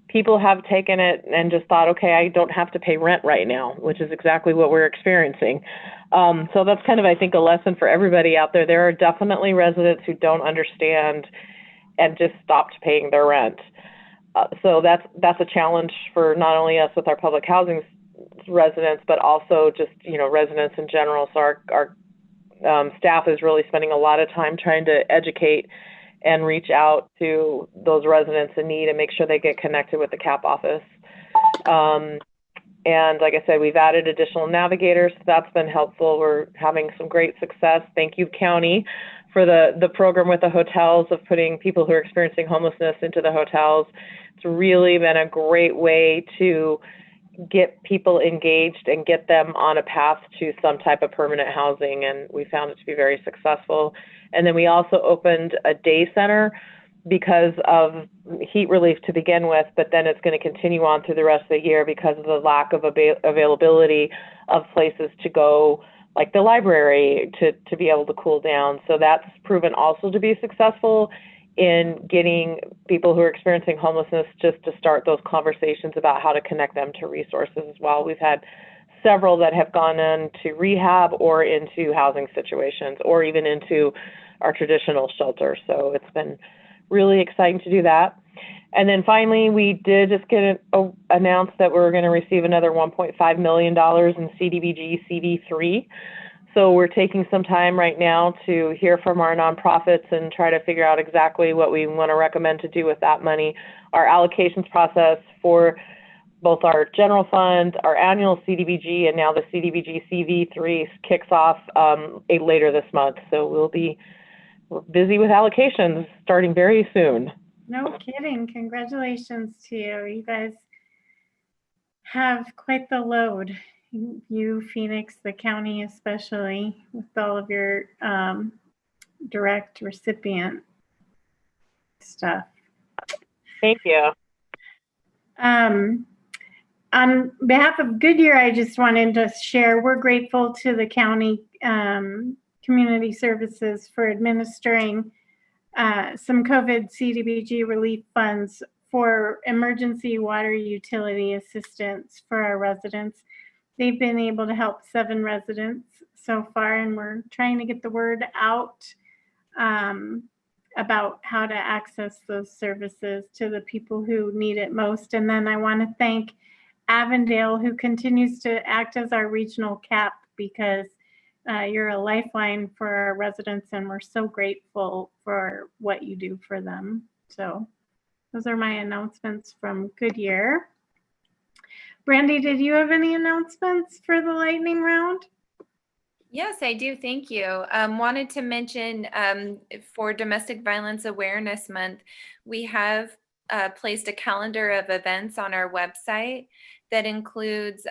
people have taken it and just thought, okay, I don't have to pay rent right now, which is exactly what we're experiencing. So that's kind of, I think, a lesson for everybody out there. There are definitely residents who don't understand and just stopped paying their rent. So that's a challenge for not only us with our public housing residents, but also just, residents in general. So our staff is really spending a lot of time trying to educate and reach out to those residents in need and make sure they get connected with the CAP office. And like I said, we've added additional navigators. So that's been helpful. We're having some great success. Thank you, County, for the program with the hotels of putting people who are experiencing homelessness into the hotels. It's really been a great way to get people engaged and get them on a path to some type of permanent housing, and we found it to be very successful. And then we also opened a day center because of heat relief to begin with, but then it's going to continue on through the rest of the year because of the lack of availability of places to go, like the library, to be able to cool down. So that's proven also to be successful in getting people who are experiencing homelessness just to start those conversations about how to connect them to resources as well. We've had several that have gone into rehab or into housing situations or even into our traditional shelter. So it's been really exciting to do that. And then finally, we did just get announced that we're going to receive another $1.5 million in CDBG CV3. So we're taking some time right now to hear from our nonprofits and try to figure out exactly what we want to recommend to do with that money. Our allocations process for both our general fund, our annual CDBG, and now the CDBG CV3 kicks off later this month. So we're busy with allocations starting very soon. No kidding. Congratulations to you. You guys have quite the load. You, Phoenix, the county especially, with all of your direct recipient stuff. Thank you. On behalf of Goodyear, I just wanted to share, we're grateful to the county community services for administering some COVID CDBG relief funds for emergency water utility assistance for our residents. They've been able to help 7 residents so far, and we're trying to get the word out about how to access those services to the people who need it most. And then I want to thank Avondale, who continues to act as our regional CAP, because you're a lifeline for our residents, and we're so grateful for what you do for them. So those are my announcements from Goodyear. Brandy, did you have any announcements for the lightning round? Yes, I do. Thank you. Wanted to mention for Domestic Violence Awareness Month, we have placed a calendar of events on our website that includes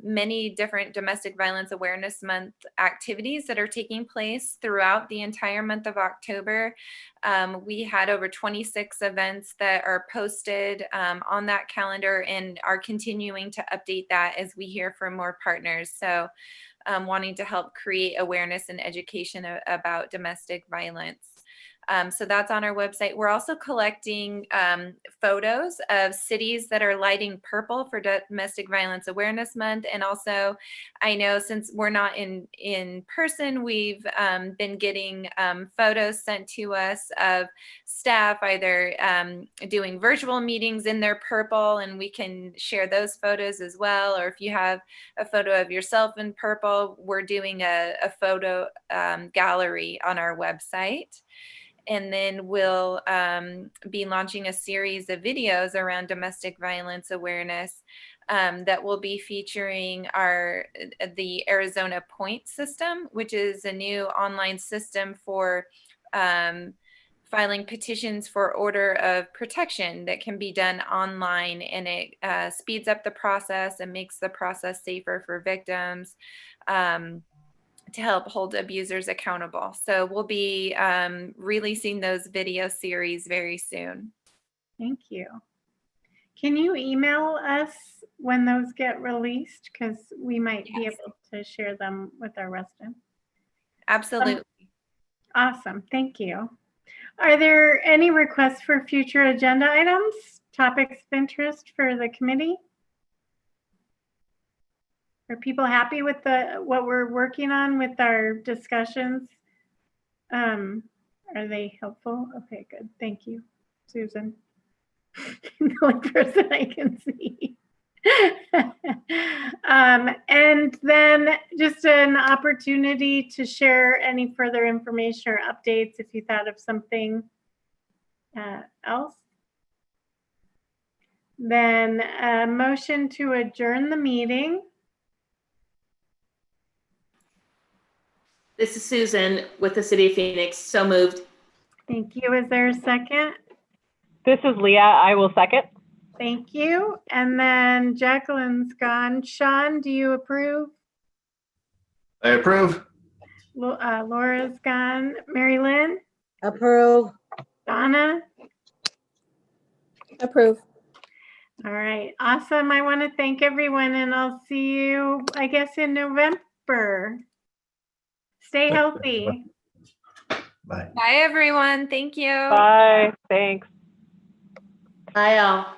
many different Domestic Violence Awareness Month activities that are taking place throughout the entire month of October. We had over 26 events that are posted on that calendar and are continuing to update that as we hear from more partners. So wanting to help create awareness and education about domestic violence. So that's on our website. We're also collecting photos of cities that are lighting purple for Domestic Violence Awareness Month. And also, I know since we're not in person, we've been getting photos sent to us of staff either doing virtual meetings in their purple, and we can share those photos as well. Or if you have a photo of yourself in purple, we're doing a photo gallery on our website. And then we'll be launching a series of videos around domestic violence awareness that will be featuring the Arizona Point system, which is a new online system for filing petitions for order of protection that can be done online, and it speeds up the process and makes the process safer for victims. To help hold abusers accountable. So we'll be releasing those video series very soon. Thank you. Can you email us when those get released? Because we might be Yes. able to share them with our residents. Absolutely. Awesome, thank you. Are there any requests for future agenda items, topics of interest for the committee? Are people happy with what we're working on with our discussions? Are they helpful? Okay, good. Thank you, Susan. The only person I can see. And then just an opportunity to share any further information or updates if you thought of something else. Then a motion to adjourn the meeting. This is Susan with the City of Phoenix. So moved. Thank you. Is there a second? This is Leah. I will second. Thank you. And then Jacqueline's gone. Shaun, do you approve? I approve. Laura's gone. Mary Lynn? Approve. Donna? Approve. All right. Awesome. I want to thank everyone and I'll see you, I guess, in November. Stay healthy. Bye. Bye, everyone. Thank you. Bye. Thanks. Bye, all.